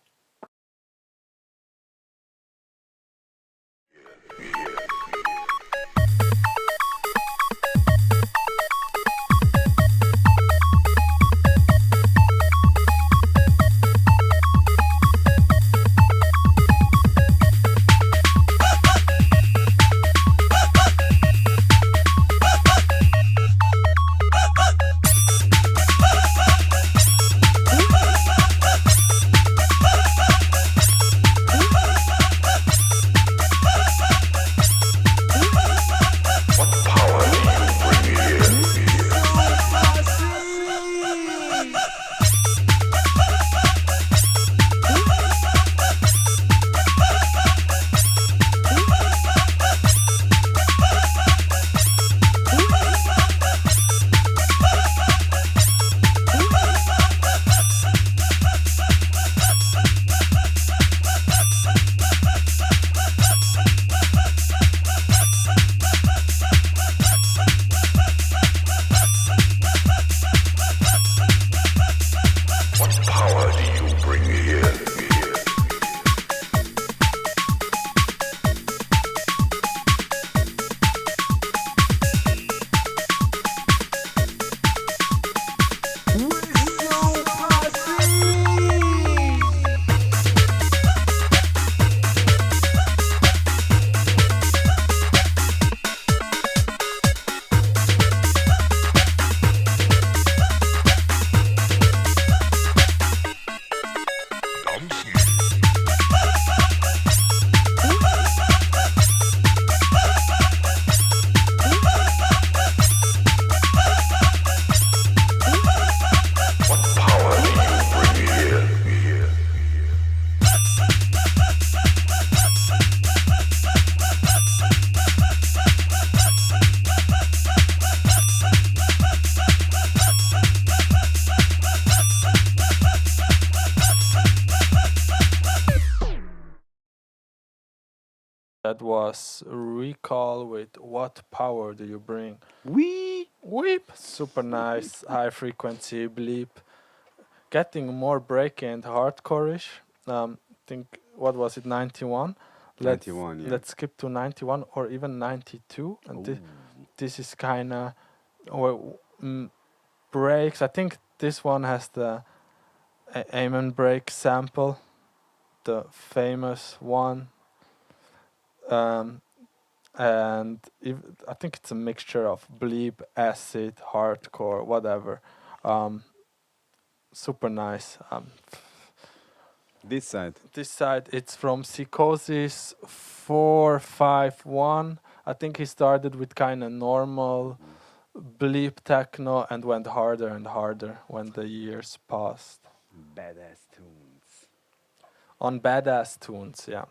That was Recall with What Power Do You Bring? Weep! Super nice, high frequency bleep. Getting more breaky and hardcore-ish. Think, what was it, 91? 91, yeah. Let's skip to 91 or even 92. And Ooh. this is kind of breaks. I think this one has the Amen break sample, the famous one. And I think it's a mixture of bleep, acid, hardcore, whatever. Super nice. This side. This side, it's from Sykosis 451. I think he started with kind of normal bleep techno and went harder and harder when the years passed. Badass tunes. On badass tunes, yeah.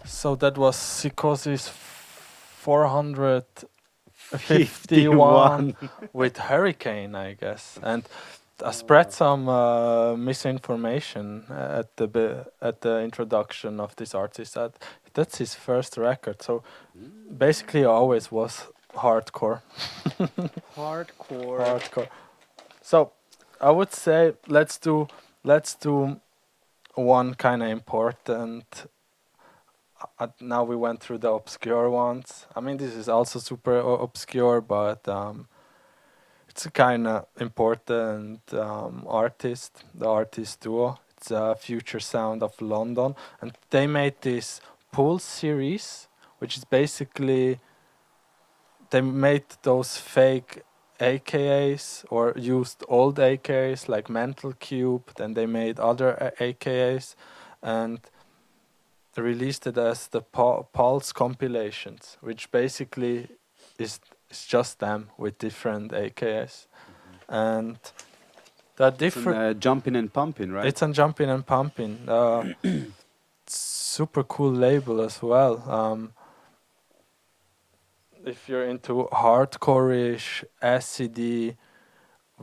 So that was Sykosis 451 with Hurricane, I guess. And I spread some misinformation at the introduction of this artist. That's his first record. So basically, always was hardcore. Hardcore. So I would say let's do one kind of important now we went through the obscure ones. I mean, this is also super obscure, but it's a kind of important artist, the artist duo. It's a Future Sound of London, and they made this Pulse series, which is basically they made those fake AKAs or used old AKAs like Mental Cube. Then they made other AKAs, and released it as the Pulse compilations, which basically is just them with different AKAs, and they're It's different. on Jumping and Pumping, right? It's on Jumping and Pumping. Super cool label as well. If you're into hardcore-ish, acidy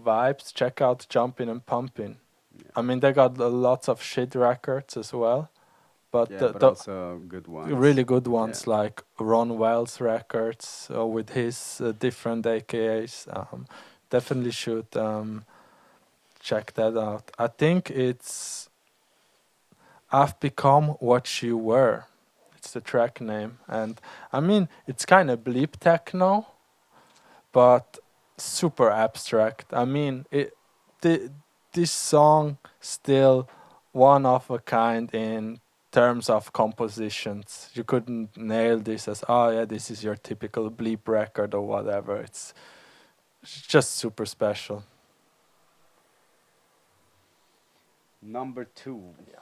vibes, check out Jumping and Pumping. Yeah. I mean, they got lots of shit records as well, but Yeah, the, but the also good ones. really good ones like Ron Wells records with his different AKAs. Definitely should check that out. I think it's I've Become What You Were. It's the track name. And I mean, it's kind of bleep techno, but super abstract. I mean, this song still one of a kind in terms of compositions. You couldn't nail this as, oh yeah, this is your typical bleep record or whatever. It's just super special. Number 2. Yeah.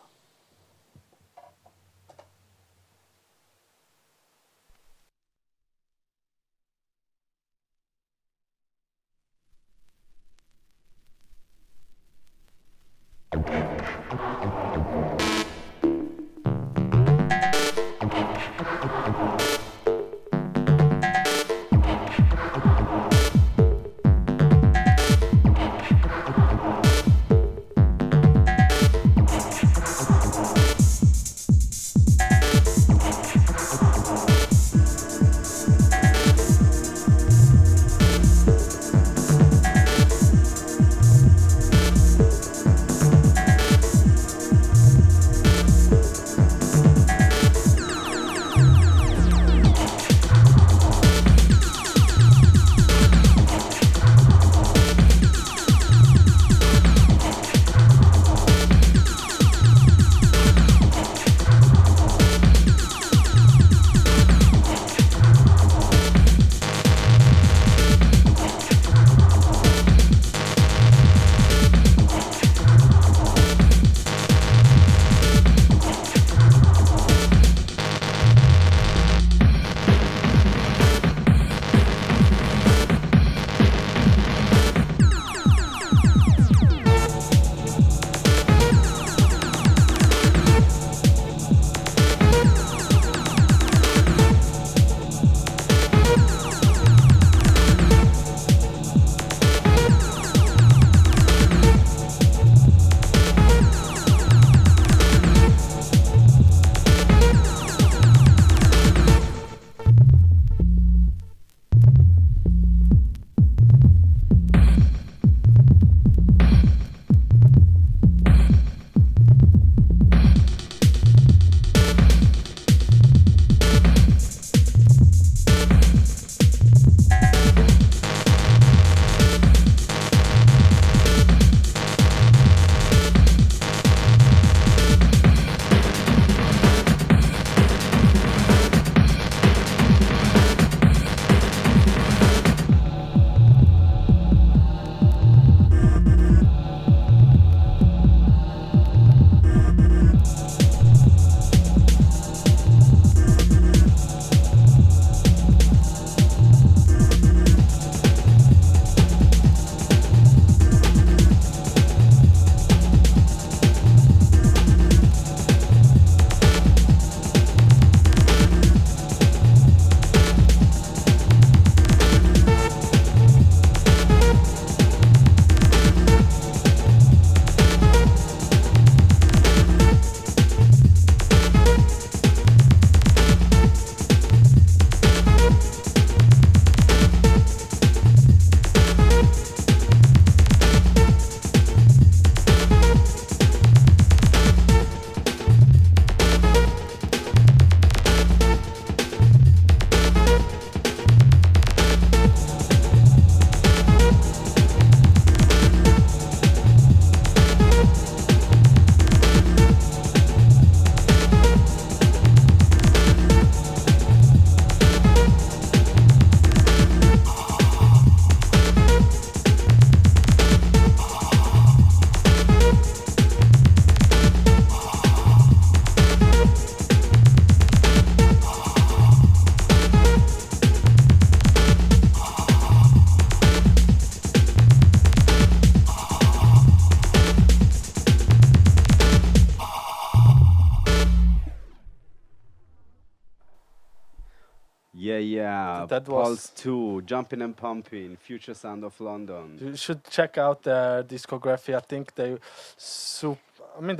yeah. That Pulse was. 2, Jumping and Pumping, Future Sound of London. You should check out their discography. I think they're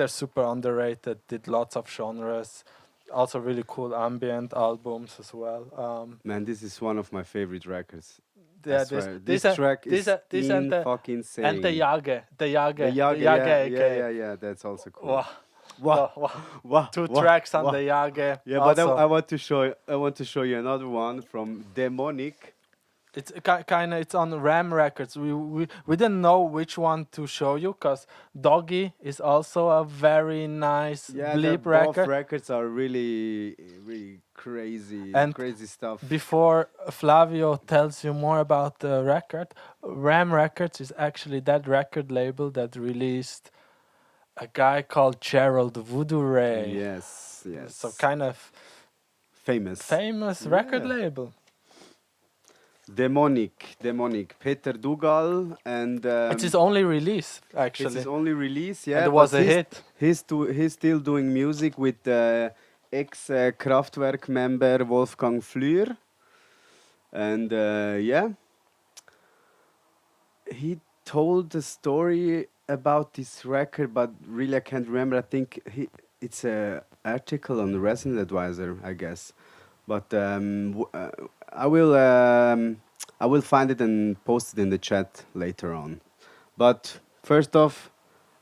super underrated. Did lots of genres. Also really cool ambient albums as well. Man, this is one of my favorite records. I Yeah, swear. this This track is this and the fucking insane. and the Yage, The Yaga, yeah, that's also cool. Wow, Wow, wow. wow, Two wow, tracks on wow. the Yage. Yeah, but also. I want to show you another one from Demonic. It's kind of it's on Ram Records. We didn't know which one to show you because Doggy is also a very nice Yeah, bleep both record. records are really, really crazy, And crazy stuff. Before Flavio tells you more about the record, Ram Records is actually that record label that released a guy called Gerald Voodoo Ray. Yes, yes. So kind of famous record Yeah. label. Demonic, Peter Dugal, and It's his only release, it's actually. his only release. Yeah, And it was but a hit. He's still doing music with ex Kraftwerk member Wolfgang Flür, and yeah, he told the story about this record, but really I can't remember. I think it's a article on the Resident Advisor, I guess. But I will find it and post it in the chat later on. But first off,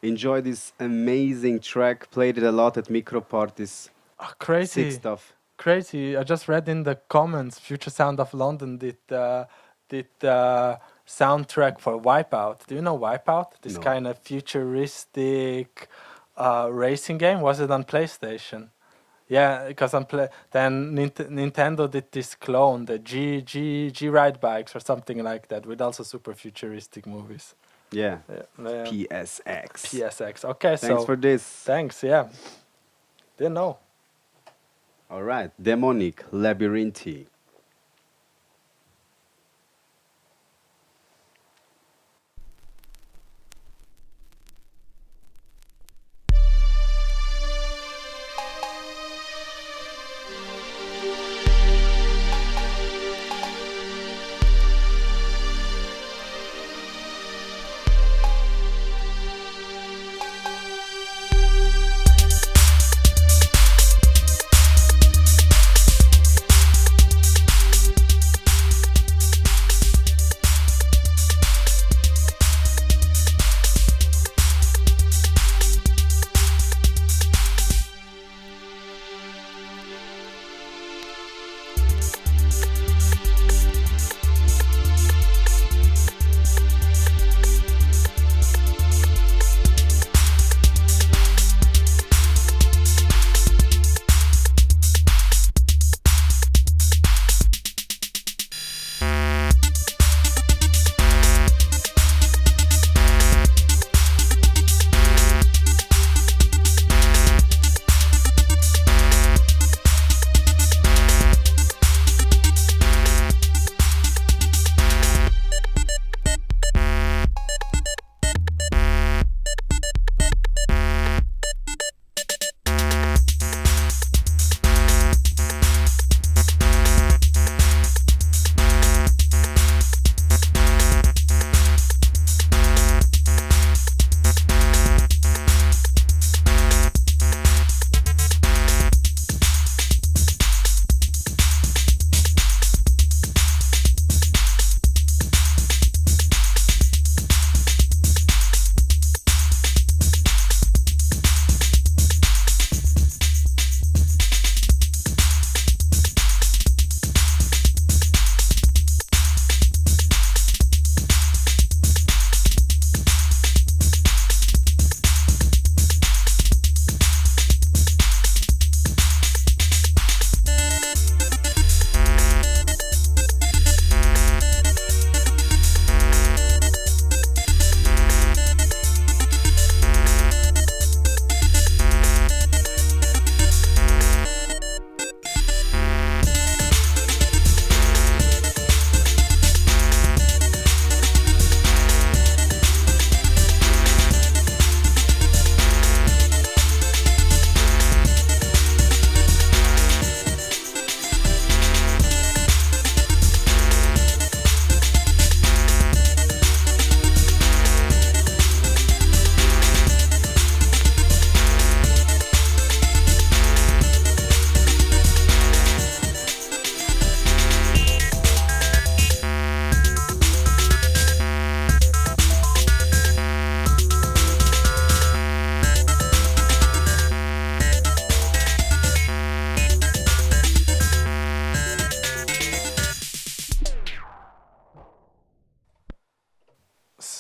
enjoy this amazing track. Played it a lot at micro parties. Oh, crazy. Sick stuff. Crazy. I just read in the comments, Future Sound of London did soundtrack for Wipeout. Do you know Wipeout? This No. kind of futuristic racing game. Was it on PlayStation? Yeah, because then Nintendo did this clone, the G Ride bikes or something like that, with also super futuristic movies. Yeah. Yeah. PSX. PSX. Okay, Thanks so for this. thanks. Yeah, didn't know. All right. Demonic, Labyrinthy.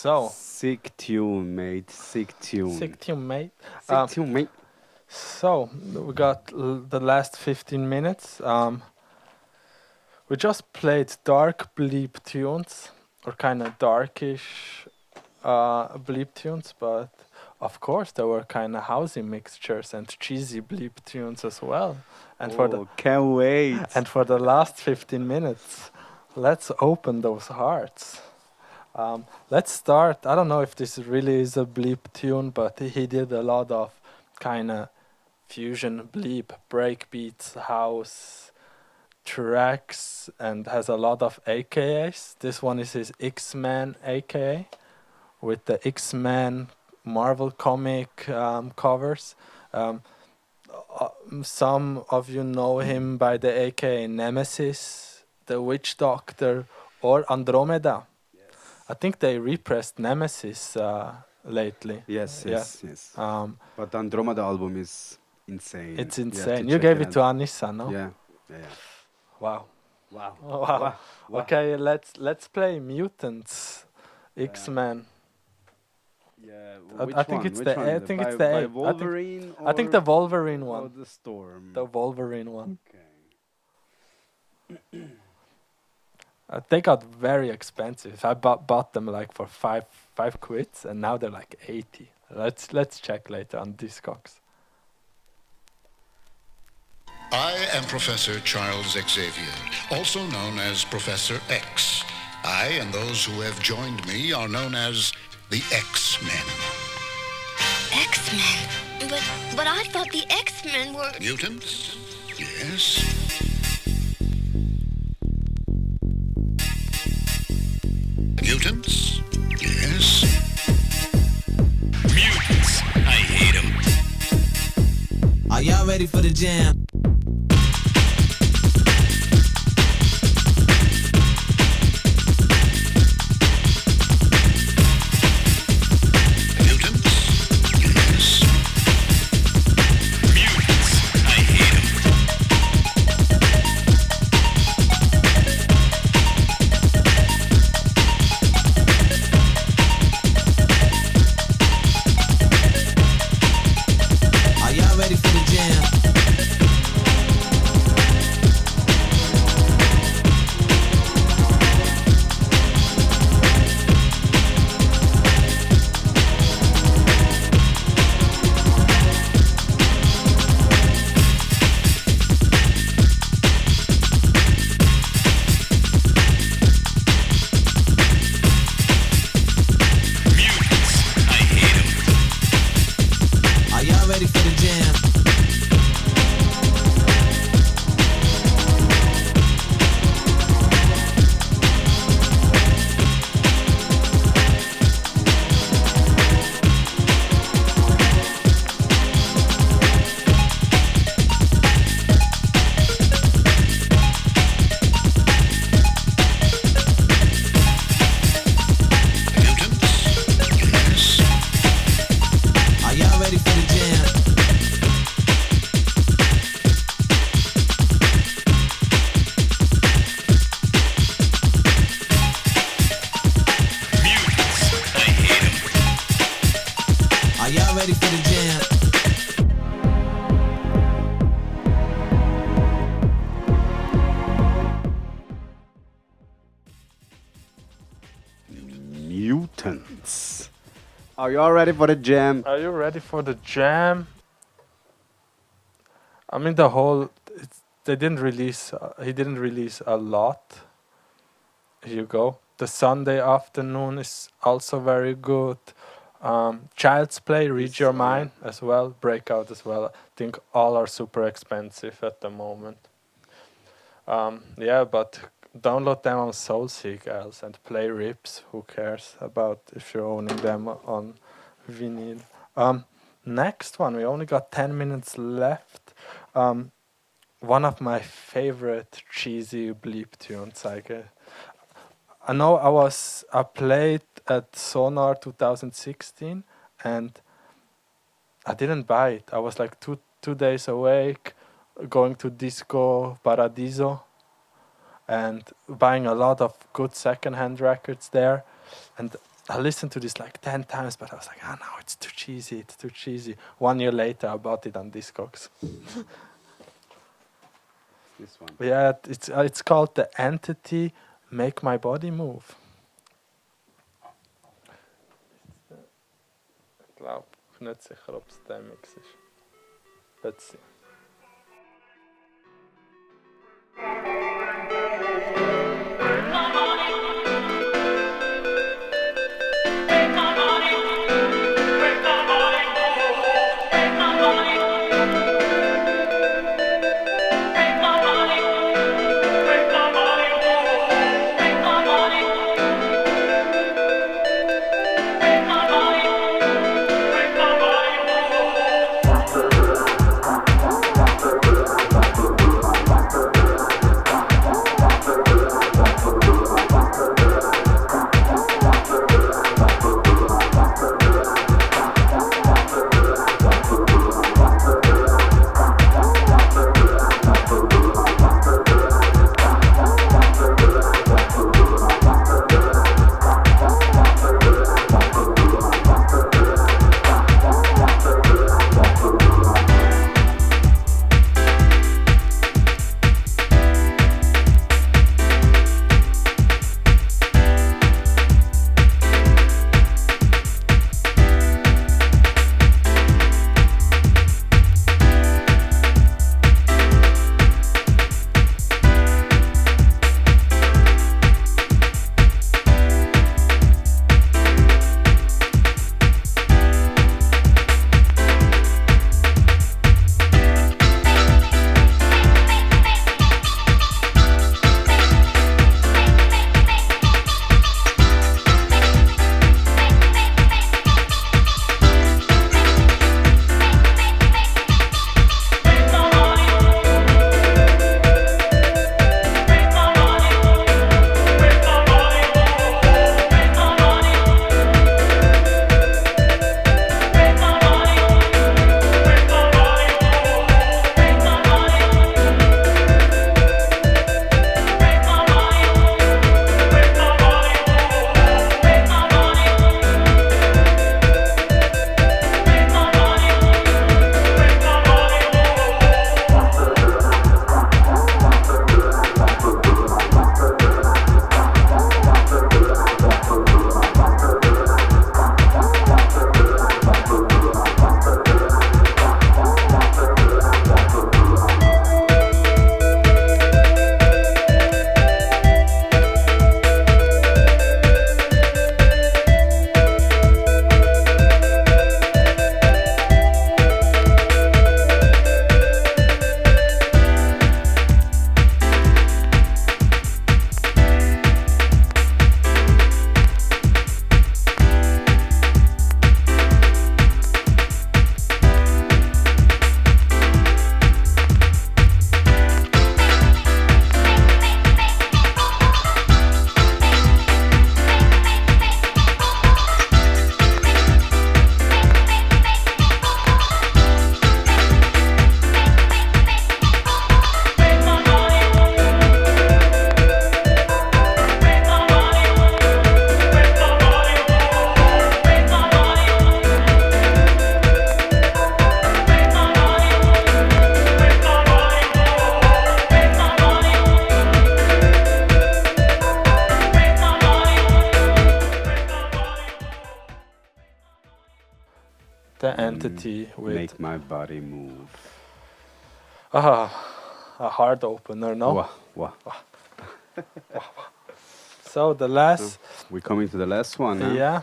So, Sick tune, mate. Sick tune. sick tune, mate. Sick tune, mate. So, we got the last 15 minutes. We just played dark bleep tunes, or kind of darkish bleep tunes, but of course there were kind of housey mixtures and cheesy bleep tunes as well. And Can't wait. for the last 15 minutes, let's open those hearts. Let's start. I don't know if this really is a bleep tune, but he did a lot of kind of fusion bleep, breakbeats, house tracks, and has a lot of AKAs. This one is his X-Men AKA with the X-Men Marvel comic covers. Some of you know him by the AKA Nemesis, the Witch Doctor, or Andromeda. I think they repressed Nemesis lately. Yes, yes, yes. But Andromeda album is insane. It's You have to insane. You check gave it it to out. Anissa, no? Yeah, yeah, yeah. Wow. Wow. Wow. Wow. Okay, let's play Mutants, X-Men. Yeah, I think it's the one? I think it's by the A. Wolverine. I think the Wolverine or one. the Storm. The Wolverine one. Okay. They got very expensive. I bought them like for five quids, and now they're like 80. Let's check later on Discogs. I am Professor Charles Xavier, also known as Professor X. I and those who have joined me are known as the X-Men. X-Men? But I thought the X-Men were... Mutants? Yes. Mutants? Yes. Mutants. I hate them. Are y'all ready for the jam? Mutants. Are you all ready for the jam? Are you ready for the jam? I mean, the whole they didn't release. He didn't release a lot. Here you go. The Sunday afternoon is also very good. Child's Play, Read Your Mind as well. Breakout as well. I think all are super expensive at the moment. Yeah, but download them on Soulseek else and play rips. Who cares about if you're owning them on vinyl? Next one, we only got 10 minutes left. One of my favorite cheesy bleep tunes. I know I played at Sonar 2016 and I didn't buy it. I was like two days awake, going to Disco Paradiso and buying a lot of good secondhand records there. And I listened to this like 10 times, but I was like, no, it's too cheesy, it's too cheesy. 1 year later, I bought it on Discogs. This one. Yeah, it's called The Entity, Make My Body Move. Ich glaube nicht sicher, ob es der Mix ist. Let's see. The Entity with Make My Body Move. a hard opener, no? Wah, wah. So the last, We're coming to the last one. Huh? yeah.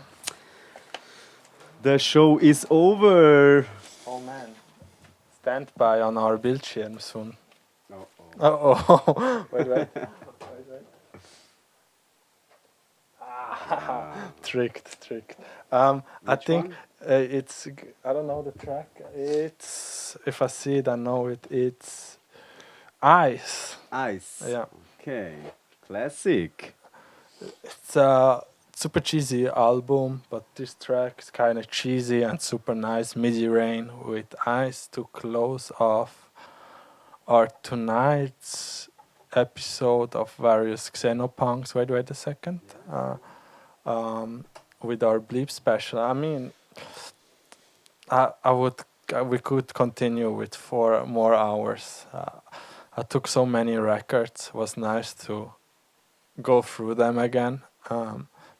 The show is over. Oh man, stand by on our Bildschirm soon. Oh, Oh, wait. Tricked. I think it's, I don't know the track. It's, if I see it, I know it. It's Ice. Ice. Yeah. Okay. Classic. It's a super cheesy album, but this track is kind of cheesy and super nice. MIDI rain with Ice to close off our tonight's episode of various Xenopunks. Wait a second. with our bleep special. I mean, we could continue with 4 more hours. I took so many records. It was nice to go through them again.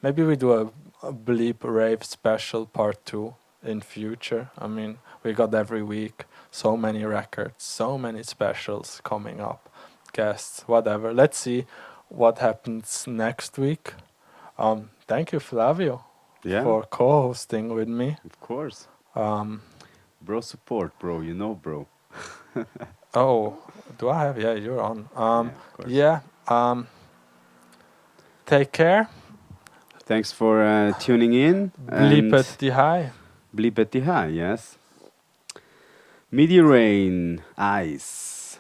Maybe we do a bleep rave special part 2 in future. I mean, we got every week so many records, so many specials coming up, guests, whatever. Let's see what happens next week. Thank you, Flavio, Yeah, for co-hosting with me. of course. Um, Bro support, bro. You know, bro. oh, do I have? Yeah, you're on. Yeah, of course. Yeah. Take care. Thanks for tuning in. Bleep and at the high. Bleep at the high, yes. Meteor rain, ice.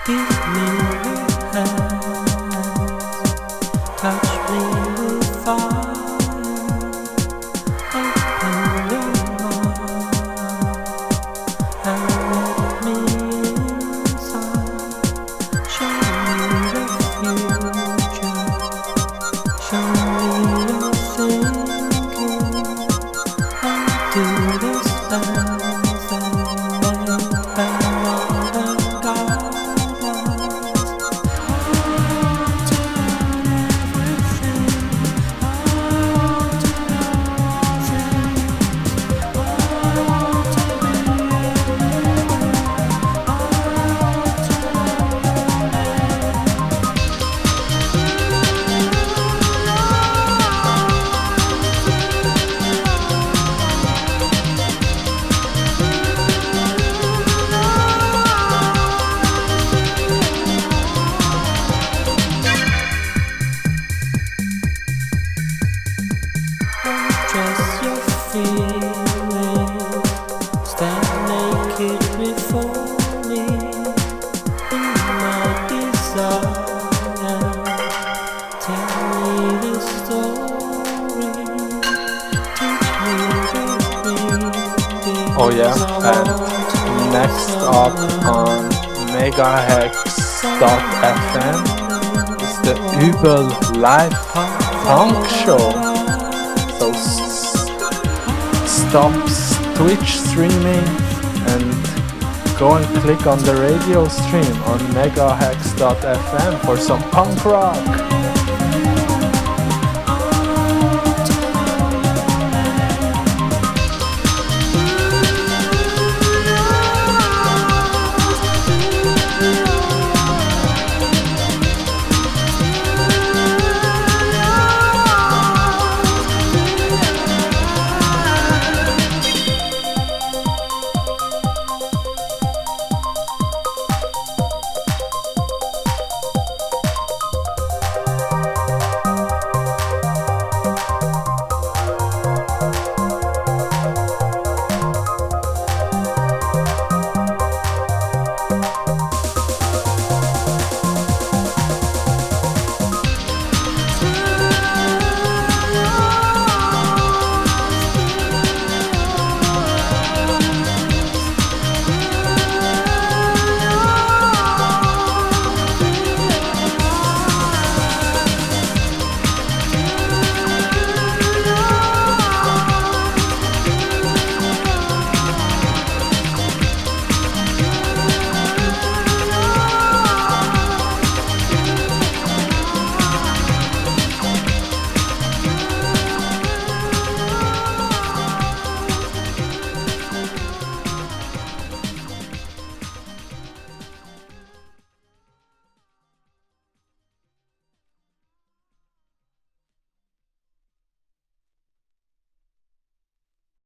Give me your hand, touch me with fire, open your mind and let me inside. Show me the future, show me your thinking, and do the sounds that make and guide. Just your feeling, stand naked before me, be my desire, tell me the story, teach me the reading. Oh yeah, and next up on megahex.fm is the Übel Live Punk Show. So stop Twitch streaming and go and click on the radio stream on megahex.fm for some punk rock.